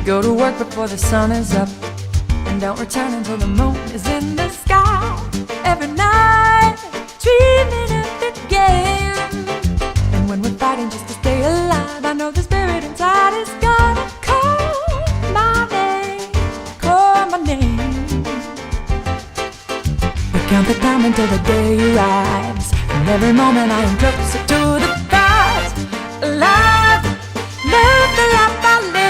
Go to work before the sun is up, and don't return until the moon is in the sky. Every night, dreaming of the game. And when we're fighting just to stay alive, I know the spirit inside is gonna call my name, call my name. We count the time until the day arrives, and every moment I am closer to the prize. Alive, live the life I live.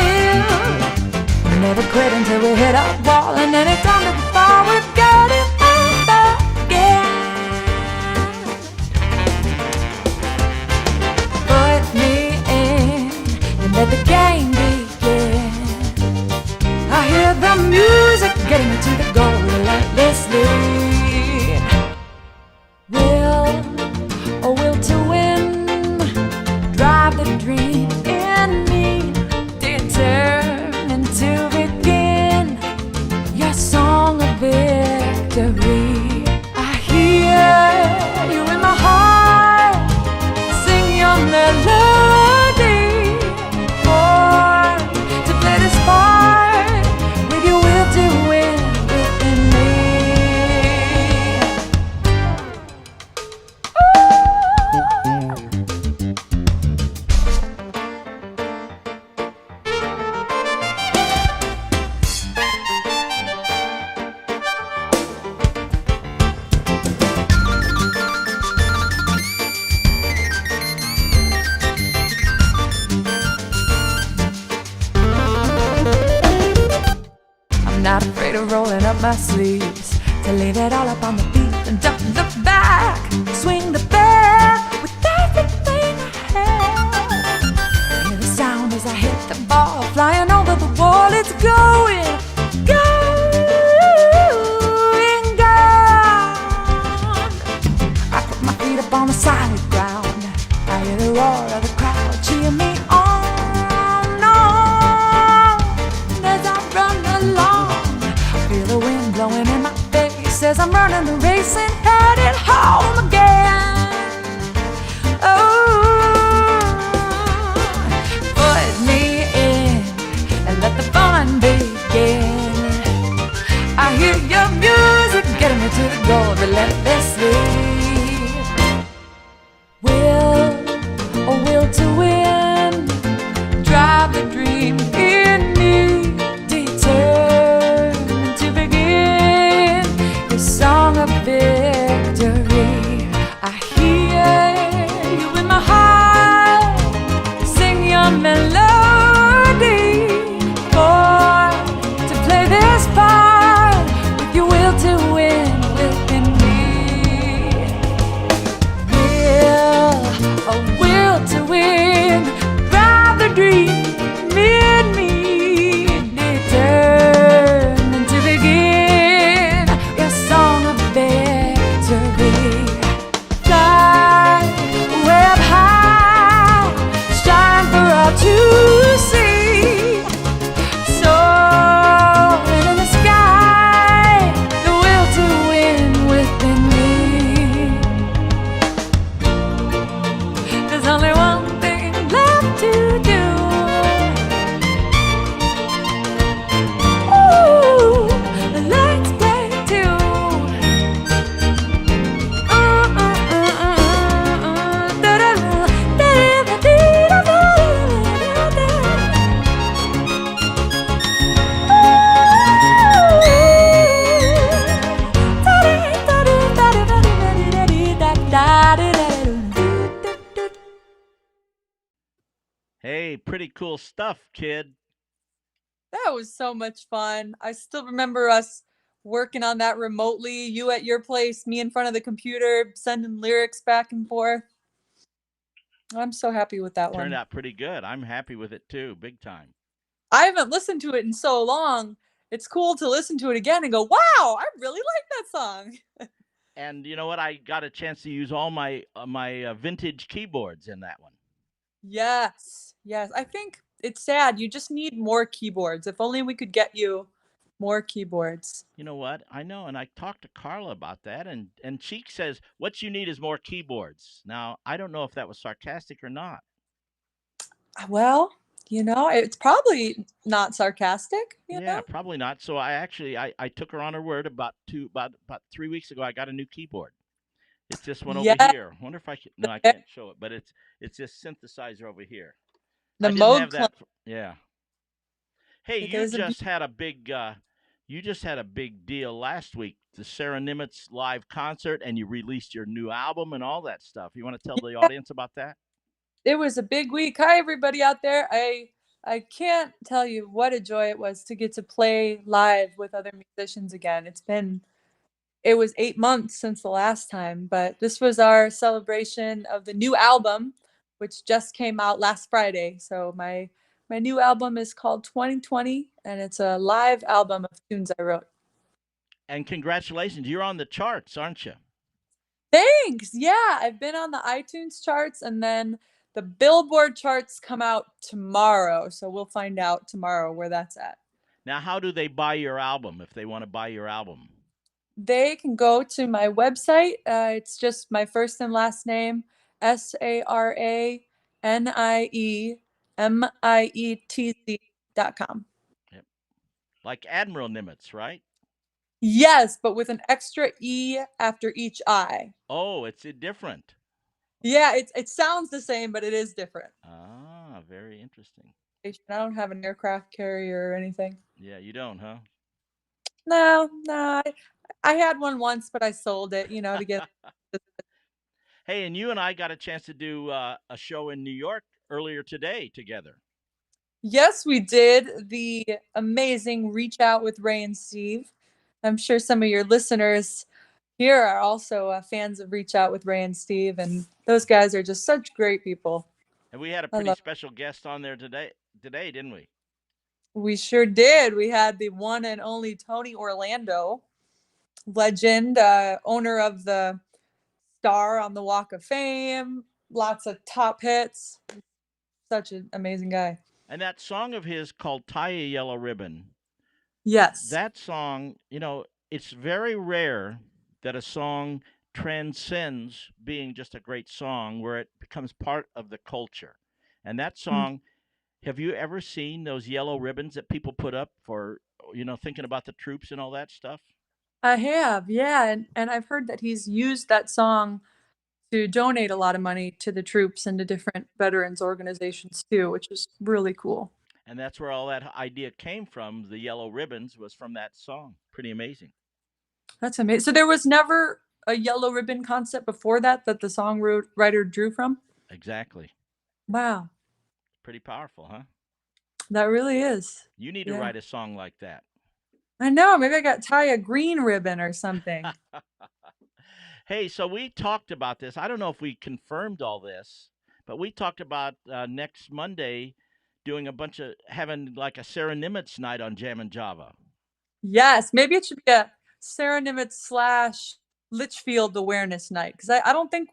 Never quit until we hit a wall, and anytime to fall, we've got it over again. Put me in and let the game begin. I hear the music getting me to the goal relentlessly. Will to win, drive the dream in me, determined to begin your song of victory. I hear you in my heart, sing your melody, born to play this part with your will to win within me. I'm not afraid of rolling up my sleeves, to leave it all up on the beat and don't look back. Swing the bat with everything I have. Hear the sound as I hit the ball, flying over the wall. It's going, going, gone. I put my feet up on the solid ground. I hear the roar of the crowd cheer me on. As I run along, I feel the wind blowing in my face as I'm running the race and headed home again. Oh, put me in and let the fun begin. I hear your music getting me to the goal relentlessly. Will to win, drive the dream in me, determined to begin your song of victory.
Hey, pretty cool stuff, kid.
That was so much fun. I still remember us working on that remotely. You at your place, me in front of the computer, sending lyrics back and forth. I'm so happy with that
Turned
one.
out pretty good. I'm happy with it too, big time.
I haven't listened to it in so long. It's cool to listen to it again and go, wow, I really like that song.
And you know what? I got a chance to use all my vintage keyboards in that one.
Yes, yes. I think it's sad. You just need more keyboards. If only we could get you more keyboards.
You know what? I know, and I talked to Carla about that, and Cheek says what you need is more keyboards. Now, I don't know if that was sarcastic or not.
Well, it's probably not sarcastic,
Yeah, probably not. So I took her on her word about 3 weeks ago. I got a new keyboard. It's this one over
Yeah,
here. Wonder if I can. No, I can't show it, but it's this synthesizer over here.
the
I didn't
Moog
have
clone.
that. Yeah. Hey,
It is a
you just had a big deal last week. The Sarah Nimitz live concert, and you released your new album and all that stuff. You want to tell the audience about that?
it was a big week. Hi everybody out there. I can't tell you what a joy it was to get to play live with other musicians again. It was 8 months since the last time, but this was our celebration of the new album, which just came out last Friday. So my new album is called 2020, and it's a live album of tunes I wrote.
And congratulations, you're on the charts, aren't you?
Thanks. Yeah, I've been on the iTunes charts, and then the Billboard charts come out tomorrow. So we'll find out tomorrow where that's at.
Now, how do they buy your album if they want to buy your album?
They can go to my website. It's just my first and last name, SARANIEMIETZ.com.
Yep. Like Admiral Nimitz, right?
Yes, but with an extra E after each I.
Oh, it's different.
Yeah, it sounds the same, but it is different.
Ah, very interesting.
I don't have an aircraft carrier or anything.
Yeah, you don't, huh?
No, no. I had one once, but I sold it, to get.
Hey, and you and I got a chance to do a show in New York earlier today together.
Yes, we did the amazing Reach Out with Ray and Steve. I'm sure some of your listeners here are also fans of Reach Out with Ray and Steve, and those guys are just such great people.
And we had a
I
pretty
love.
special guest on there today, didn't we?
We sure did. We had the one and only Tony Orlando, legend, owner of the Star on the Walk of Fame, lots of top hits. Such an amazing guy.
And that song of his called Tie a Yellow Ribbon,
Yes.
that song, it's very rare that a song transcends being just a great song where it becomes part of the culture. And that song, have you ever seen those yellow ribbons that people put up for, thinking about the troops and all that stuff?
I have, yeah. And I've heard that he's used that song to donate a lot of money to the troops and to different veterans organizations too, which is really cool.
And that's where all that idea came from. The yellow ribbons was from that song. Pretty amazing.
That's amazing. So there was never a yellow ribbon concept before that the songwriter drew from?
Exactly.
Wow.
Pretty powerful, huh?
That really is.
You need to
Yeah.
write a song like that.
I know. Maybe I got tie a green ribbon or something.
Hey, so we talked about this. I don't know if we confirmed all this, but we talked about next Monday doing having like a Sarah Nimitz night on Jam and Java.
Yes. Maybe it should be a Sarah Nimitz / Litchfield awareness night. Because I don't think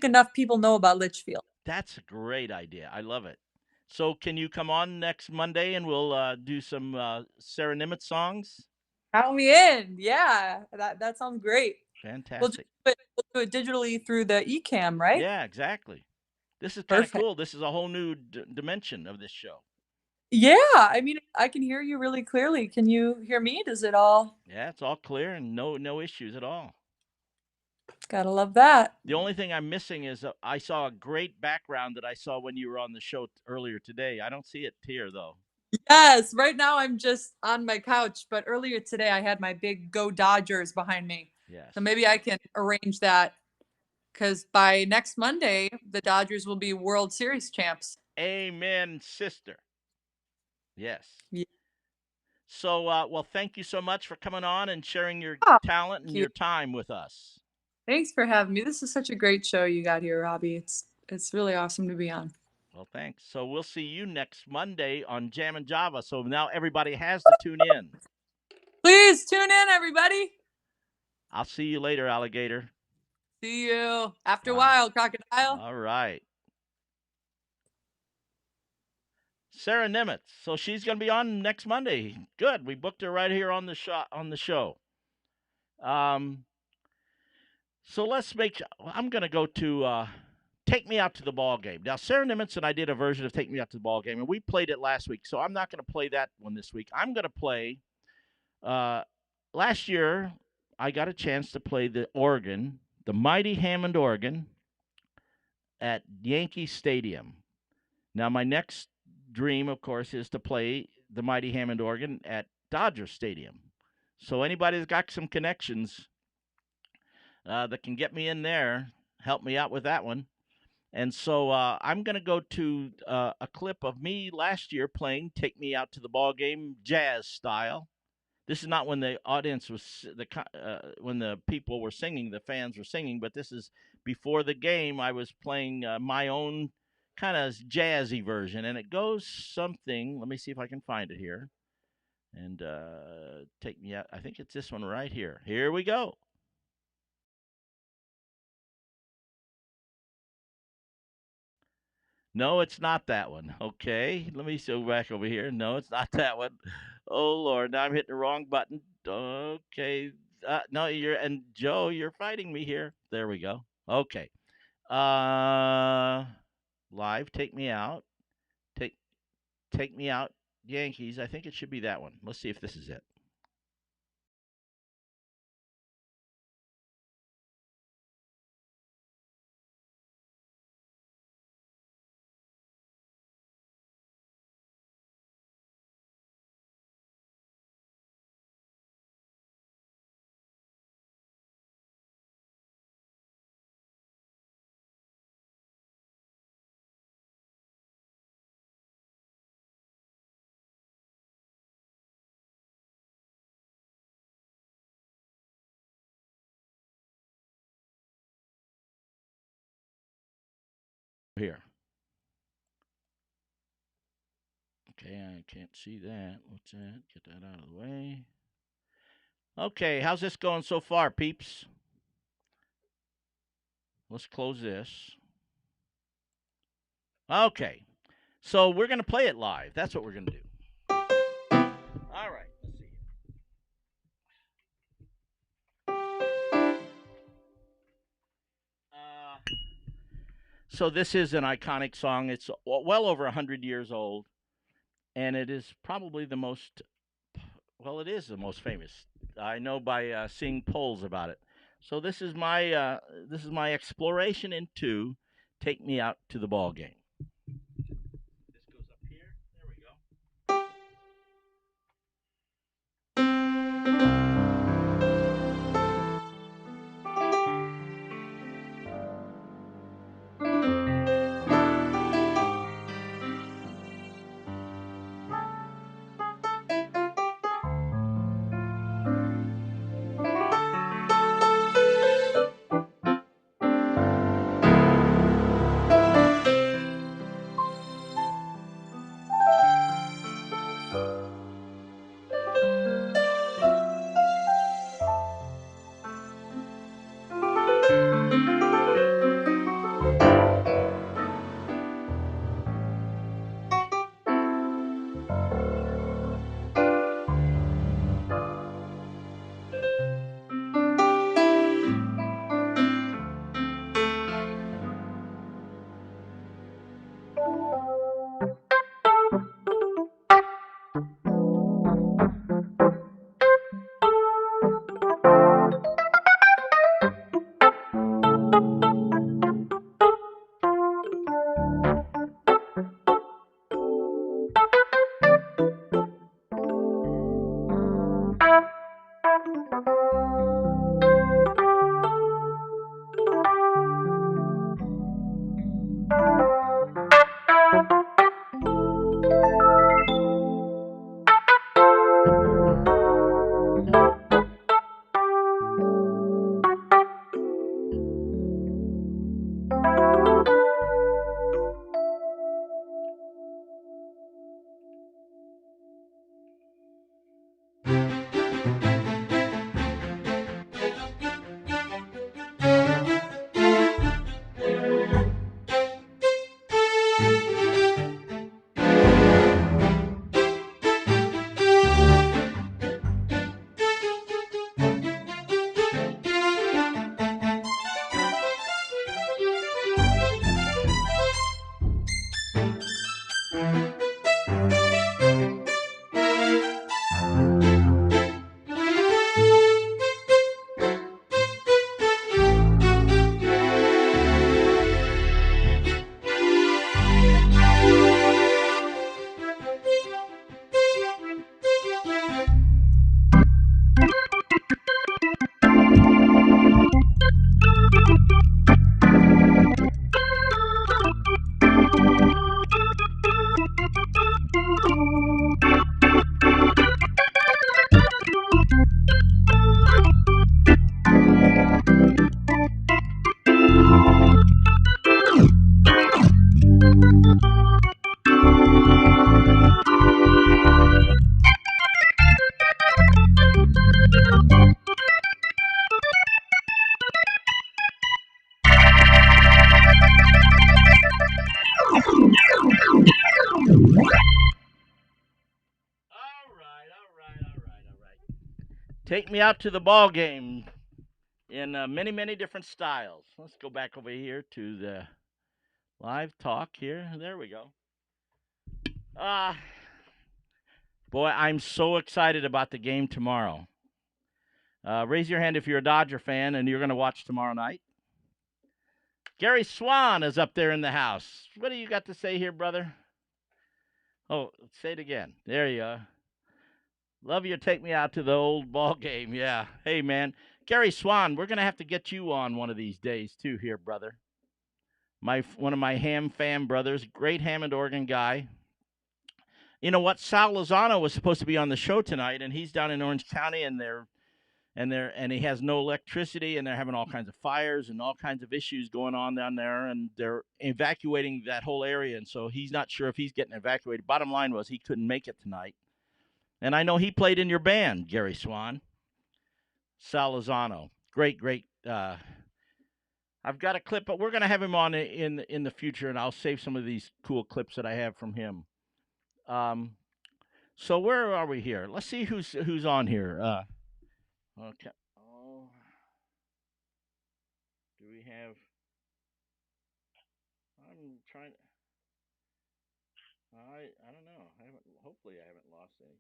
enough people know about Litchfield.
That's a great idea. I love it. So can you come on next Monday and we'll do some Sarah Nimitz songs?
Count me in. Yeah. That sounds great.
Fantastic.
We'll do it digitally through the eCam, right?
Yeah, exactly. This is kind of cool. This is a whole new dimension of this show.
Yeah, I mean, I can hear you really clearly. Can you hear me? Does it all?
Yeah, it's all clear and no issues at all.
Gotta love that.
The only thing I'm missing is I saw a great background that I saw when you were on the show earlier today. I don't see it here, though.
Yes, right now I'm just on my couch, but earlier today I had my big Go Dodgers behind me.
Yes.
So maybe I can arrange that because by next Monday, the Dodgers will be World Series champs.
Amen, sister. Yes.
Yeah.
So, well, thank you so much for coming on and sharing your
Oh,
talent
thank
and
you.
your time with us.
Thanks for having me. This is such a great show you got here, Robbie. It's really awesome to be on.
Well, thanks. So we'll see you next Monday on Jam and Java. So now everybody has to tune in.
Please tune in, everybody.
I'll see you later, alligator.
See you after a
All right.
while, crocodile.
All right. Sarah Nimitz. So she's going to be on next Monday. Good. We booked her right here on the show. So let's make. I'm going to go to Take Me Out to the Ball Game. Now, Sarah Nimitz and I did a version of Take Me Out to the Ball Game, and we played it last week. So I'm not going to play that one this week. I'm going to play. Last year, I got a chance to play the organ, the mighty Hammond organ, at Yankee Stadium. Now, my next dream, of course, is to play the mighty Hammond organ at Dodger Stadium. So anybody that's got some connections that can get me in there, help me out with that one. And so I'm going to go to a clip of me last year playing Take Me Out to the Ball Game jazz style. This is not when the audience was when the people were singing, the fans were singing, but this is before the game. I was playing my own kind of jazzy version, and it goes something. Let me see if I can find it here, and Take Me Out. I think it's this one right here. Here we go. No, it's not that one. Okay, let me go back over here. No, it's not that one. Oh Lord, now I'm hitting the wrong button. Okay, no, and Joe, you're fighting me here. There we go. Okay, live, take me out, take take me out, Yankees. I think it should be that one. Let's see if this is it. Here. Okay, I can't see that. What's that? Get that out of the way. Okay, how's this going so far, peeps? Let's close this. Okay, so we're going to play it live. That's what we're going to do. All right, let's see. So this is an iconic song. It's well over 100 years old, and it is probably the most, well, it is the most famous. I know by seeing polls about it. So this is my exploration into Take Me Out to the Ball Game. This goes up here. There we go. Take me out to the ball game in many, many different styles. Let's go back over here to the live talk here. There we go. Boy, I'm so excited about the game tomorrow. Raise your hand if you're a Dodger fan and you're going to watch tomorrow night. Gary Swan is up there in the house. What do you got to say here, brother? Oh, say it again. There you are. Love you. Take me out to the old ball game. Yeah. Hey, man. Gary Swan, we're going to have to get you on one of these days, too, here, brother. One of my ham fan brothers, great Hammond, Oregon guy. You know what? Sal Lozano was supposed to be on the show tonight, and he's down in Orange County, and he has no electricity, and they're having all kinds of fires and all kinds of issues going on down there, and they're evacuating that whole area, and so he's not sure if he's getting evacuated. Bottom line was he couldn't make it tonight. And I know he played in your band, Gary Swan. Sal Lozano. Great. I've got a clip, but we're going to have him on in the future, and I'll save some of these cool clips that I have from him. So where are we here? Let's see who's on here. Okay. Oh. Do we have? I'm trying. I don't know. Hopefully I haven't lost any.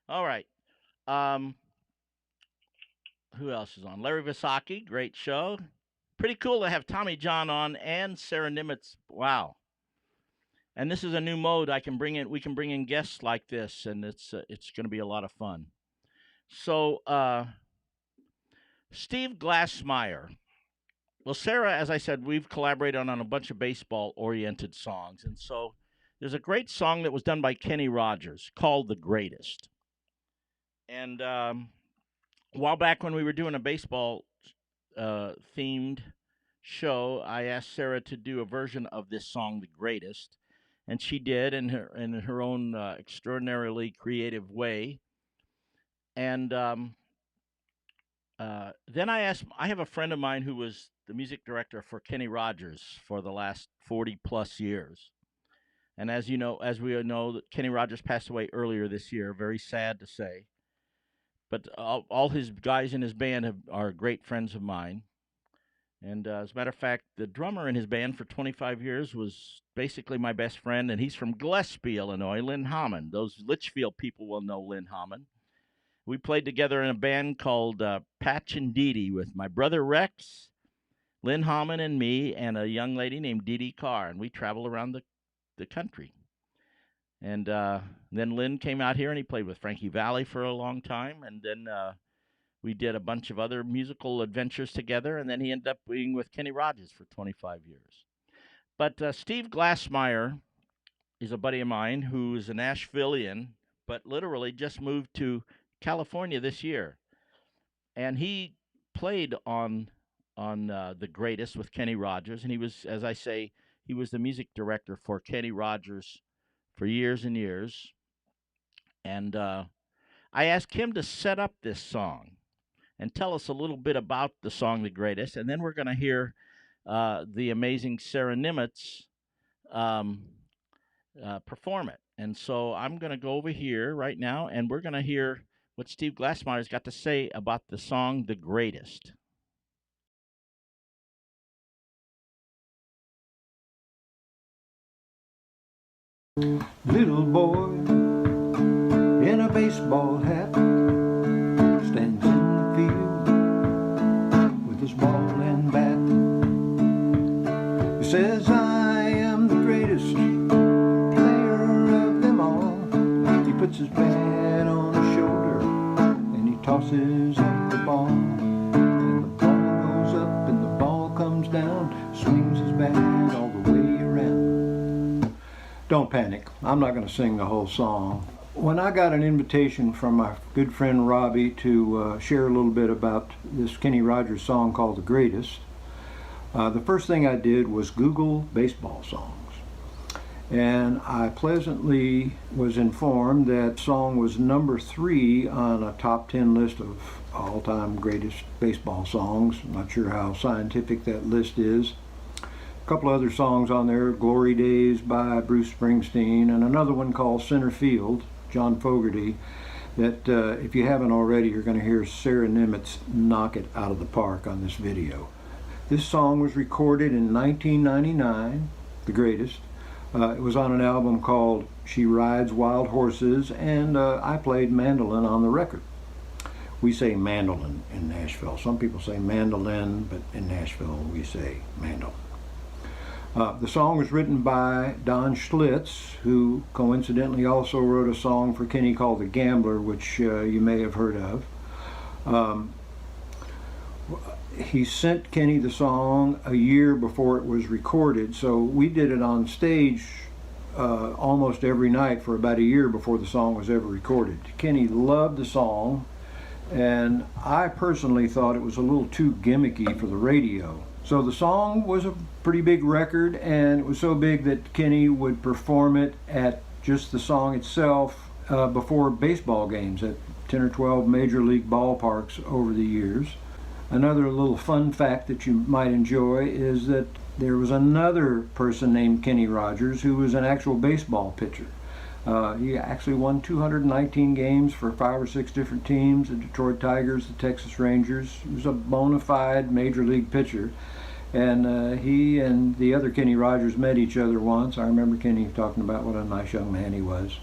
All right. Who else is on? Larry Visacki, great show. Pretty cool to have Tommy John on and Sarah Nimitz. Wow. And this is a new mode we can bring in guests like this, and it's going to be a lot of fun. So, Steve Glassmeyer. Well, Sarah, as I said, we've collaborated on a bunch of baseball-oriented songs, and so there's a great song that was done by Kenny Rogers called "The Greatest." And a while back when we were doing a baseball themed show, I asked Sarah to do a version of this song, "The Greatest," and she did in her own extraordinarily creative way. And then I have a friend of mine who was the music director for Kenny Rogers for the last 40 plus years. And as we know, Kenny Rogers passed away earlier this year. Very sad to say. But all his guys in his band are great friends of mine. And as a matter of fact, the drummer in his band for 25 years was basically my best friend, and he's from Gillespie, Illinois, Lynn Hammond. Those Litchfield people will know Lynn Hammond. We played together in a band called Patch and Dee Dee with my brother Rex, Lynn Hammond, and me, and a young lady named Dee Dee Carr, and we traveled around the country. And then Lynn came out here, and he played with Frankie Valli for a long time, and then we did a bunch of other musical adventures together, and then he ended up being with Kenny Rogers for 25 years. But Steve Glassmeyer is a buddy of mine who's an Ashevillean, but literally just moved to California this year. And he played on The Greatest with Kenny Rogers, and he was, as I say, he was the music director for Kenny Rogers for years and years. And I asked him to set up this song and tell us a little bit about the song The Greatest, and then we're going to hear the amazing Sarah Nimitz perform it. And so I'm going to go over here right now, and we're going to hear what Steve Glassmeyer's got to say about the song The Greatest.
Little boy in a baseball hat stands in the field with his ball and bat. He says, I am the greatest player of them all. He puts his bat on his shoulder and he tosses up the ball. And the ball goes up and the ball comes down, swings his bat all the way around. Don't panic, I'm not going to sing the whole song. When I got an invitation from my good friend Robbie to share a little bit about this Kenny Rogers song called The Greatest, the first thing I did was Google baseball songs. And I pleasantly was informed that song was number 3 on a top 10 list of all-time greatest baseball songs. I'm not sure how scientific that list is. A couple other songs on there, Glory Days by Bruce Springsteen, and another one called Center Field, John Fogerty. that if you haven't already, you're going to hear Sarah Nimitz knock it out of the park on this video. This song was recorded in 1999, the greatest. It was on an album called She Rides Wild Horses, and I played mandolin on the record. We say mandolin in Nashville. Some people say mandolin, but in Nashville we say mandolin. The song was written by Don Schlitz, who coincidentally also wrote a song for Kenny called The Gambler, which you may have heard of. He sent Kenny the song a year before it was recorded, so we did it on stage almost every night for about a year before the song was ever recorded. Kenny loved the song, and I personally thought it was a little too gimmicky for the radio. So the song was a pretty big record, and it was so big that Kenny would perform it at just the song itself before baseball games at 10 or 12 major league ballparks over the years. Another little fun fact that you might enjoy is that there was another person named Kenny Rogers who was an actual baseball pitcher. He actually won 219 games for 5 or 6 different teams, the Detroit Tigers, the Texas Rangers. He was a bona fide major league pitcher. And he and the other Kenny Rogers met each other once. I remember Kenny talking about what a nice young man he was.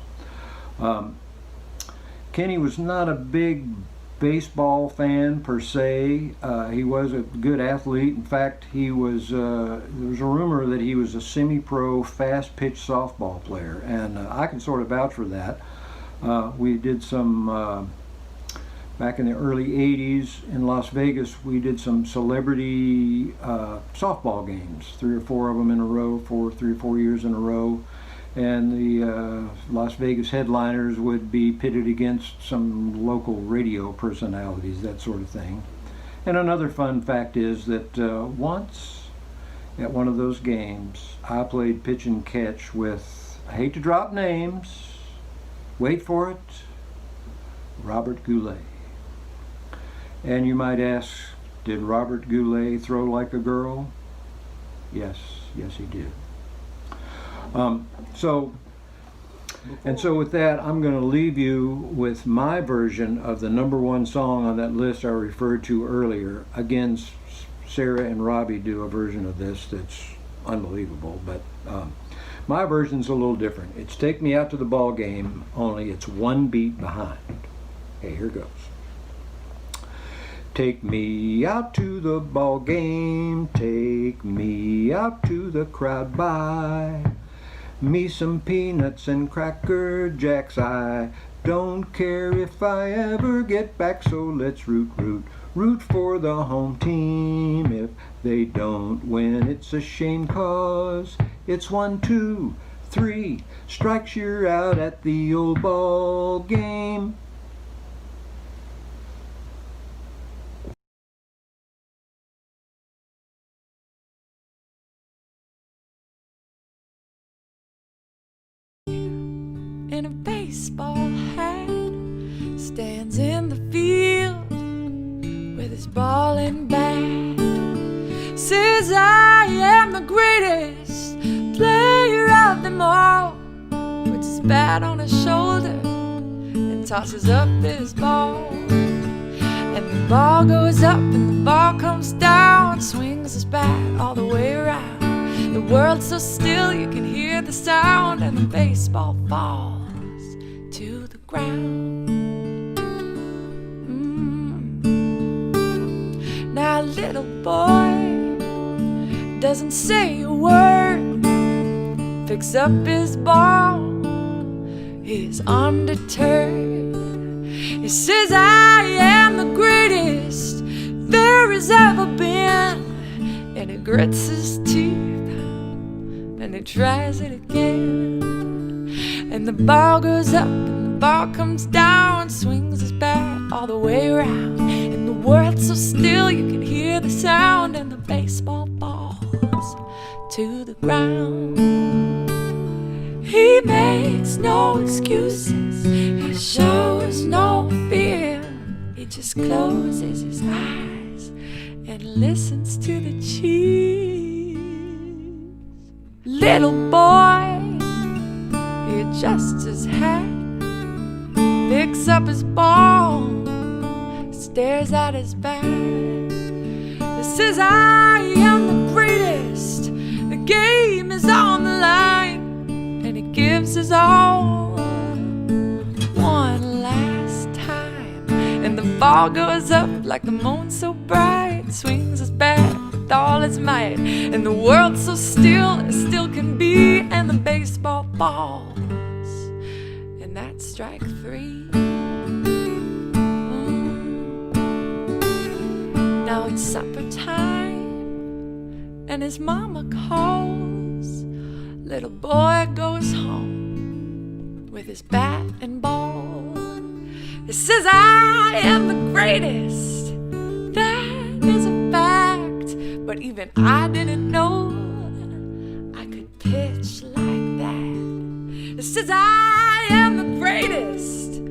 Kenny was not a big baseball fan per se. He was a good athlete. In fact, he was. There was a rumor that he was a semi-pro fast-pitch softball player, and I can sort of vouch for that. We did some back in the early '80s in Las Vegas. We did some celebrity softball games, 3 or 4 of them in a row, 3 or 4 years in a row. And the Las Vegas headliners would be pitted against some local radio personalities, that sort of thing. And another fun fact is that once at one of those games, I played pitch and catch with, I hate to drop names, wait for it, Robert Goulet. And you might ask, did Robert Goulet throw like a girl? Yes, yes he did. So with that, I'm going to leave you with my version of the #1 song on that list I referred to earlier. Again, Sarah and Robbie do a version of this that's unbelievable, but my version's a little different. It's Take Me Out to the Ball Game, only it's 1 beat behind. Okay, here goes. Take me out to the ball game, take me out to the crowd by. Me some peanuts and cracker jacks, I don't care if I ever get back, so let's root for the home team. If they don't win, it's a shame, 'cause it's 1, 2, 3 strikes, you're out at the old ball game.
In a baseball hat, stands in the field with his ball and bat. Says I am the greatest player of them all. Puts his bat on his shoulder and tosses up his ball. And the ball goes up and the ball comes down. Swings his bat all the way around. The world's so still you can hear the sound, and the baseball falls to the ground. Now little boy doesn't say a word, picks up his ball, he's undeterred. He says I am the greatest there has ever been, and he grits his teeth and he tries it again. And the ball goes up and the ball comes down. Swings his bat all the way around. And the world's so still you can hear the sound. And the baseball falls to the ground. He makes no excuses, he shows no fear. He just closes his eyes and listens to the cheers. Little boy, he adjusts his hat, picks up his ball, stares at his bat. He says, I am the greatest. The game is on the line, and he gives his all. One last time, and the ball goes up like the moon so bright. Swings his bat with all his might, and the world's so still, it still can be. And the baseball falls, and that's strike three. Now it's supper time, and his mama calls. Little boy goes home with his bat and ball. He says, I am the greatest. That is a fact. But even I didn't know I could pitch like that. He says, I am the greatest.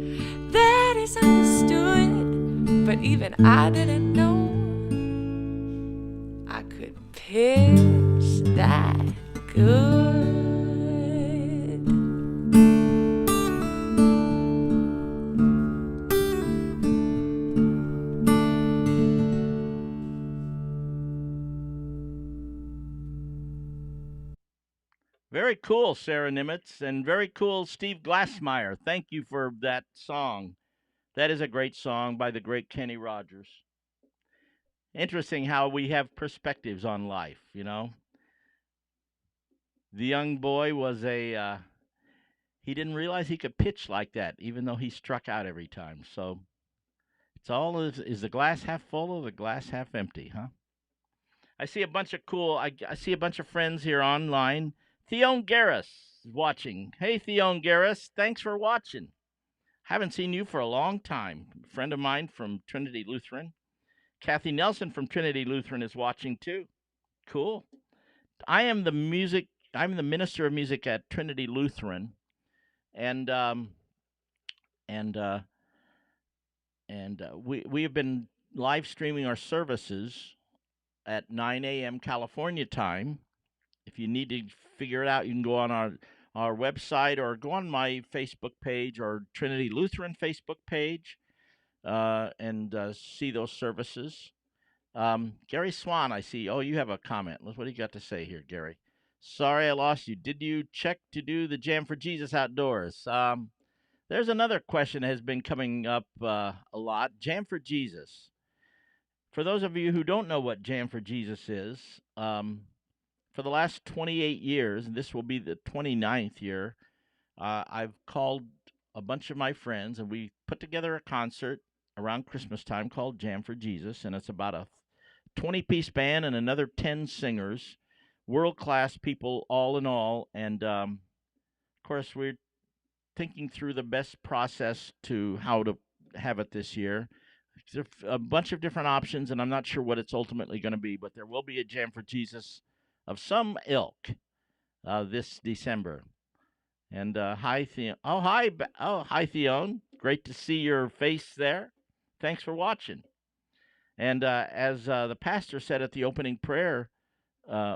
That is understood. But even I didn't know I could pitch that good.
Very cool, Sarah Nimitz, and very cool, Steve Glassmeyer. Thank you for that song. That is a great song by the great Kenny Rogers. Interesting how we have perspectives on life, you know. The young boy was he didn't realize he could pitch like that, even though he struck out every time. So it's all is the glass half full or the glass half empty, huh? I see a bunch of I see a bunch of friends here online. Theone Garris is watching. Hey, Theone Garris, thanks for watching. Haven't seen you for a long time. A friend of mine from Trinity Lutheran. Kathy Nelson from Trinity Lutheran is watching too. Cool. I'm the minister of music at Trinity Lutheran, and and we have been live streaming our services at 9 a.m. California time. If you need to figure it out, you can go on our website or go on my Facebook page or Trinity Lutheran Facebook page and see those services. Gary Swan, I see. Oh, you have a comment. What do you got to say here, Gary? Sorry I lost you. Did you check to do the Jam for Jesus outdoors? There's another question that has been coming up a lot. Jam for Jesus. For those of you who don't know what Jam for Jesus is, for the last 28 years, and this will be the 29th year, I've called a bunch of my friends, and we put together a concert around Christmas time called Jam for Jesus, and it's about a 20-piece band and another 10 singers, world-class people all in all, and of course we're thinking through the best process to how to have it this year. There's a bunch of different options, and I'm not sure what it's ultimately going to be, but there will be a Jam for Jesus of some ilk this December. And hi, Theone. Hi, Theone. Great to see your face there. Thanks for watching. And as the pastor said at the opening prayer,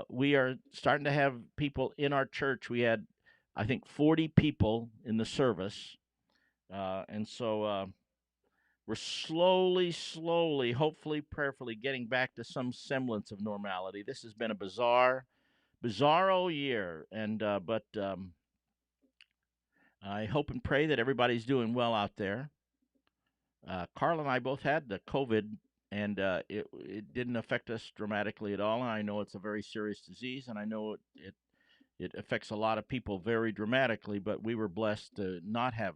we are starting to have people in our church. We had, I think, 40 people in the service. And so we're slowly, hopefully, prayerfully getting back to some semblance of normality. This has been a bizarro year. And but I hope and pray that everybody's doing well out there. Carl and I both had the COVID, and it didn't affect us dramatically at all. And I know it's a very serious disease, and I know it affects a lot of people very dramatically. But we were blessed to not have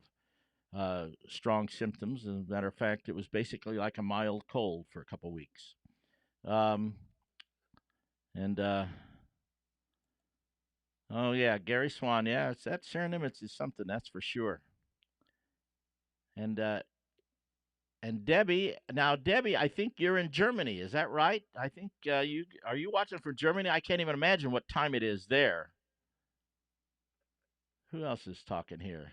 strong symptoms. As a matter of fact, it was basically like a mild cold for a couple weeks. And oh yeah, Gary Swan, yeah, it's that Sarah Nimitz is something, that's for sure. And Debbie, now Debbie, I think you're in Germany. Is that right? I think you watching from Germany? I can't even imagine what time it is there. Who else is talking here?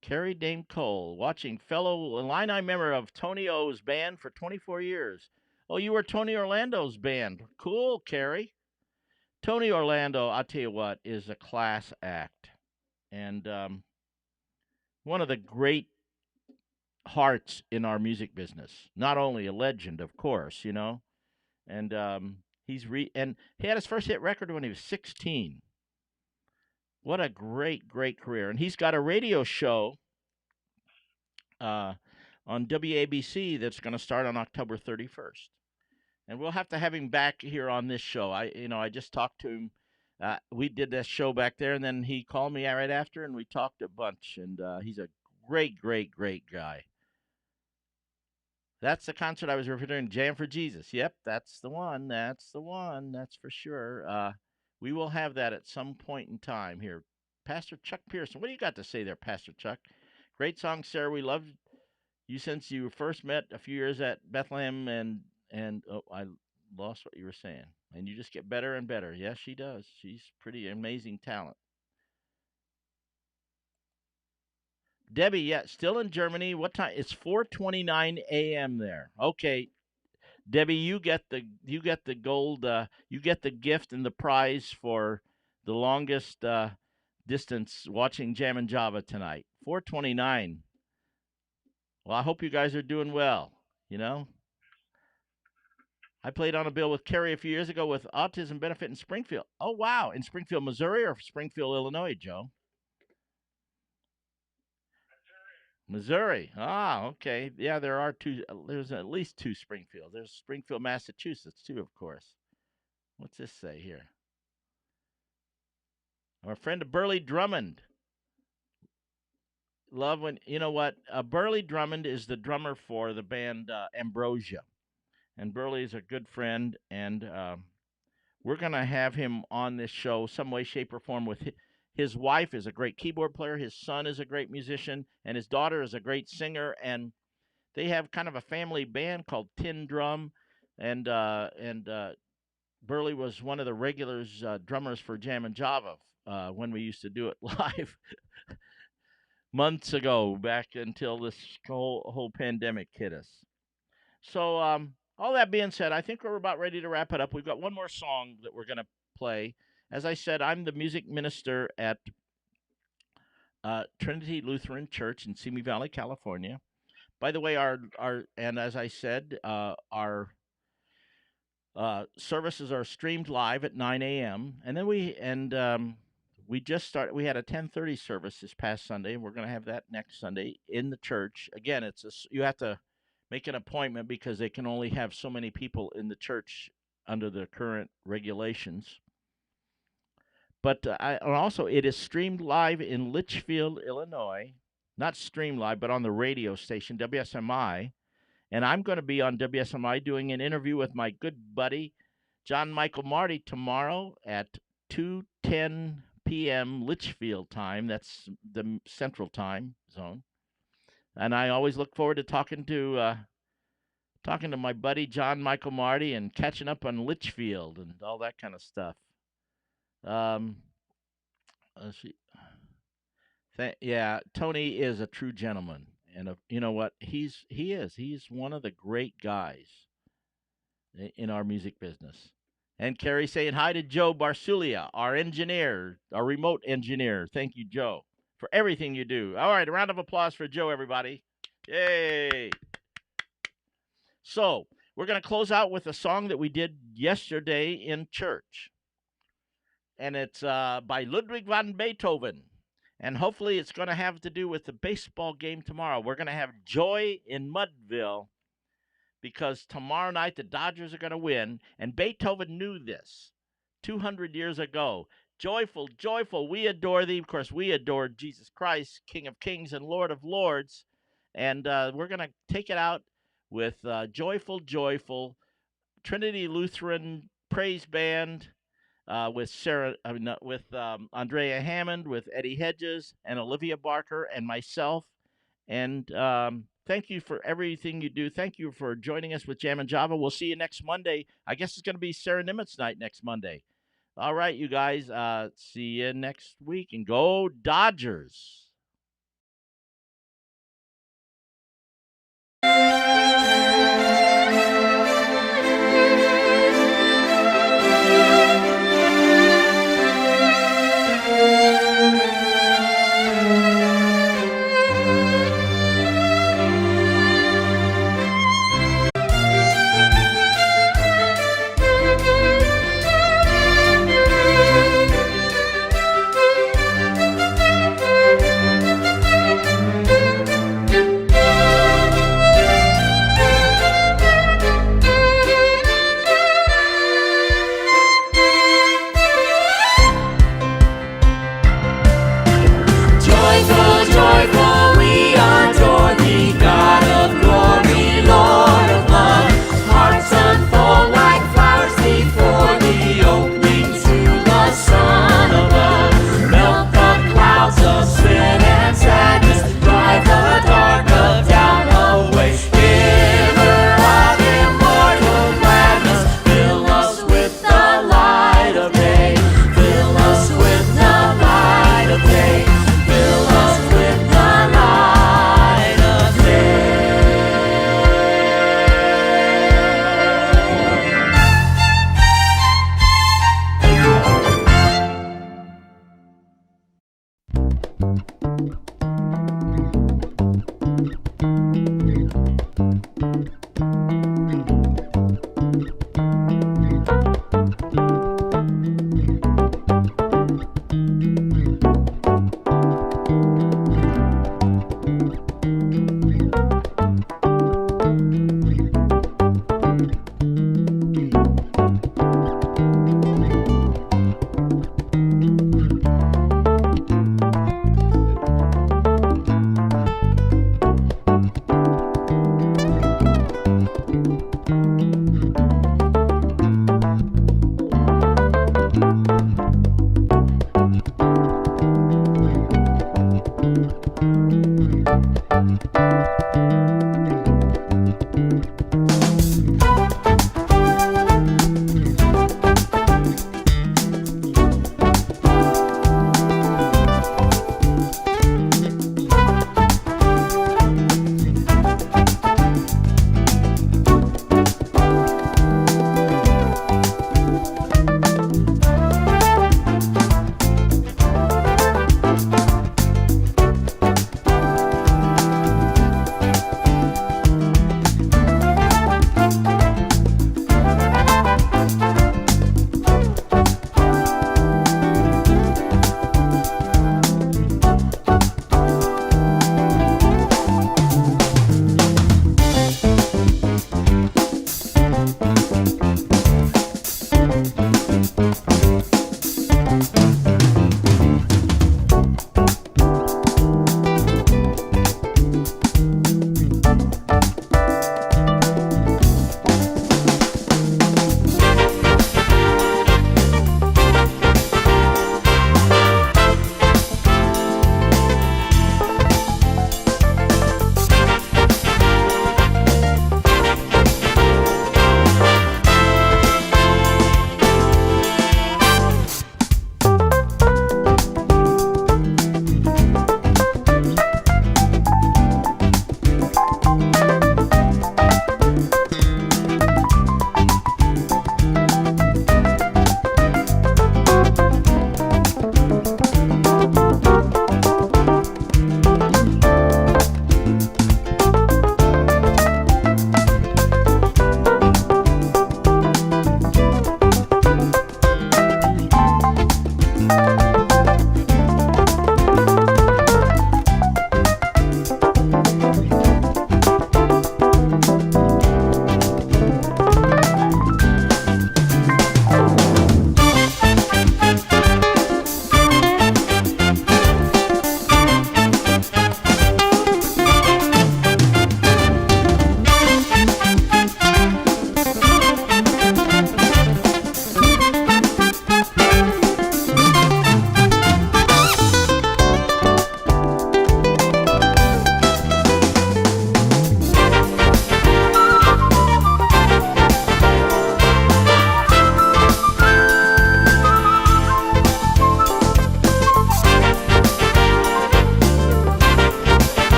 Carrie Dame Cole, watching fellow Illini member of Tony O's band for 24 years. Oh, you were Tony Orlando's band. Cool, Carrie. Tony Orlando, I'll tell you what, is a class act. And one of the great hearts in our music business. Not only a legend, of course, and and he had his first hit record when he was 16. What a great, great career! And he's got a radio show uh, on WABC that's going to start on October 31st. And we'll have to have him back here on this show. I just talked to him. We did that show back there, and then he called me right after, and we talked a bunch. And he's a great, great, great guy. That's the concert I was referring to, Jam for Jesus. Yep, that's the one. That's the one. That's for sure. We will have that at some point in time here. Pastor Chuck Pearson, what do you got to say there, Pastor Chuck? Great song, Sarah. We loved you since you first met a few years at Bethlehem, and oh, I lost what you were saying. And you just get better and better. Yes, she does. She's pretty amazing talent. Debbie, yeah, still in Germany. What time? It's 4:29 a.m. there. Okay, Debbie, you get the gold. You get the gift and the prize for the longest distance watching Jam and Java tonight. 4:29. Well, I hope you guys are doing well. I played on a bill with Kerry a few years ago with autism benefit in Springfield. Oh, wow. In Springfield, Missouri or Springfield, Illinois, Joe? Missouri. Ah, okay. Yeah, there are two. There's at least two Springfields. There's Springfield, Massachusetts, too, of course. What's this say here? Our friend Burley Drummond. Love when, you know what? Burley Drummond is the drummer for the band Ambrosia. And Burley is a good friend, and we're going to have him on this show some way, shape, or form. With his wife is a great keyboard player, his son is a great musician, and his daughter is a great singer. And they have kind of a family band called Tin Drum, and Burley was one of the regulars drummers for Jam and Java when we used to do it live months ago, back until this whole pandemic hit us. So all that being said, I think we're about ready to wrap it up. We've got one more song that we're going to play. As I said, I'm the music minister at Trinity Lutheran Church in Simi Valley, California. By the way, and as I said, our services are streamed live at 9 a.m. And then we just started. We had a 10:30 service this past Sunday, and we're going to have that next Sunday in the church. Again, you have to make an appointment because they can only have so many people in the church under the current regulations. But also, it is streamed live in Litchfield, Illinois. Not streamed live, but on the radio station, WSMI. And I'm going to be on WSMI doing an interview with my good buddy, John Michael Marty, tomorrow at 2:10 p.m. Litchfield time. That's the Central Time Zone. And I always look forward to talking to my buddy John Michael Marty and catching up on Litchfield and all that kind of stuff. Let's see. Yeah, Tony is a true gentleman, and you know what? He is. He's one of the great guys in our music business. And Carrie saying hi to Joe Barsulia, our engineer, our remote engineer. Thank you, Joe, for everything you do. All right, a round of applause for Joe, everybody. Yay. So we're going to close out with a song that we did yesterday in church. And it's by Ludwig van Beethoven. And hopefully it's going to have to do with the baseball game tomorrow. We're going to have joy in Mudville because tomorrow night the Dodgers are going to win. And Beethoven knew this 200 years ago. Joyful, joyful, we adore thee. Of course, we adore Jesus Christ, King of Kings and Lord of Lords. And we're going to take it out with Joyful, Joyful, Trinity Lutheran Praise Band with Andrea Hammond, with Eddie Hedges, and Olivia Barker, and myself. And thank you for everything you do. Thank you for joining us with Jam and Java. We'll see you next Monday. I guess it's going to be Sarah Nimitz night next Monday. All right, you guys. See you next week, and go Dodgers.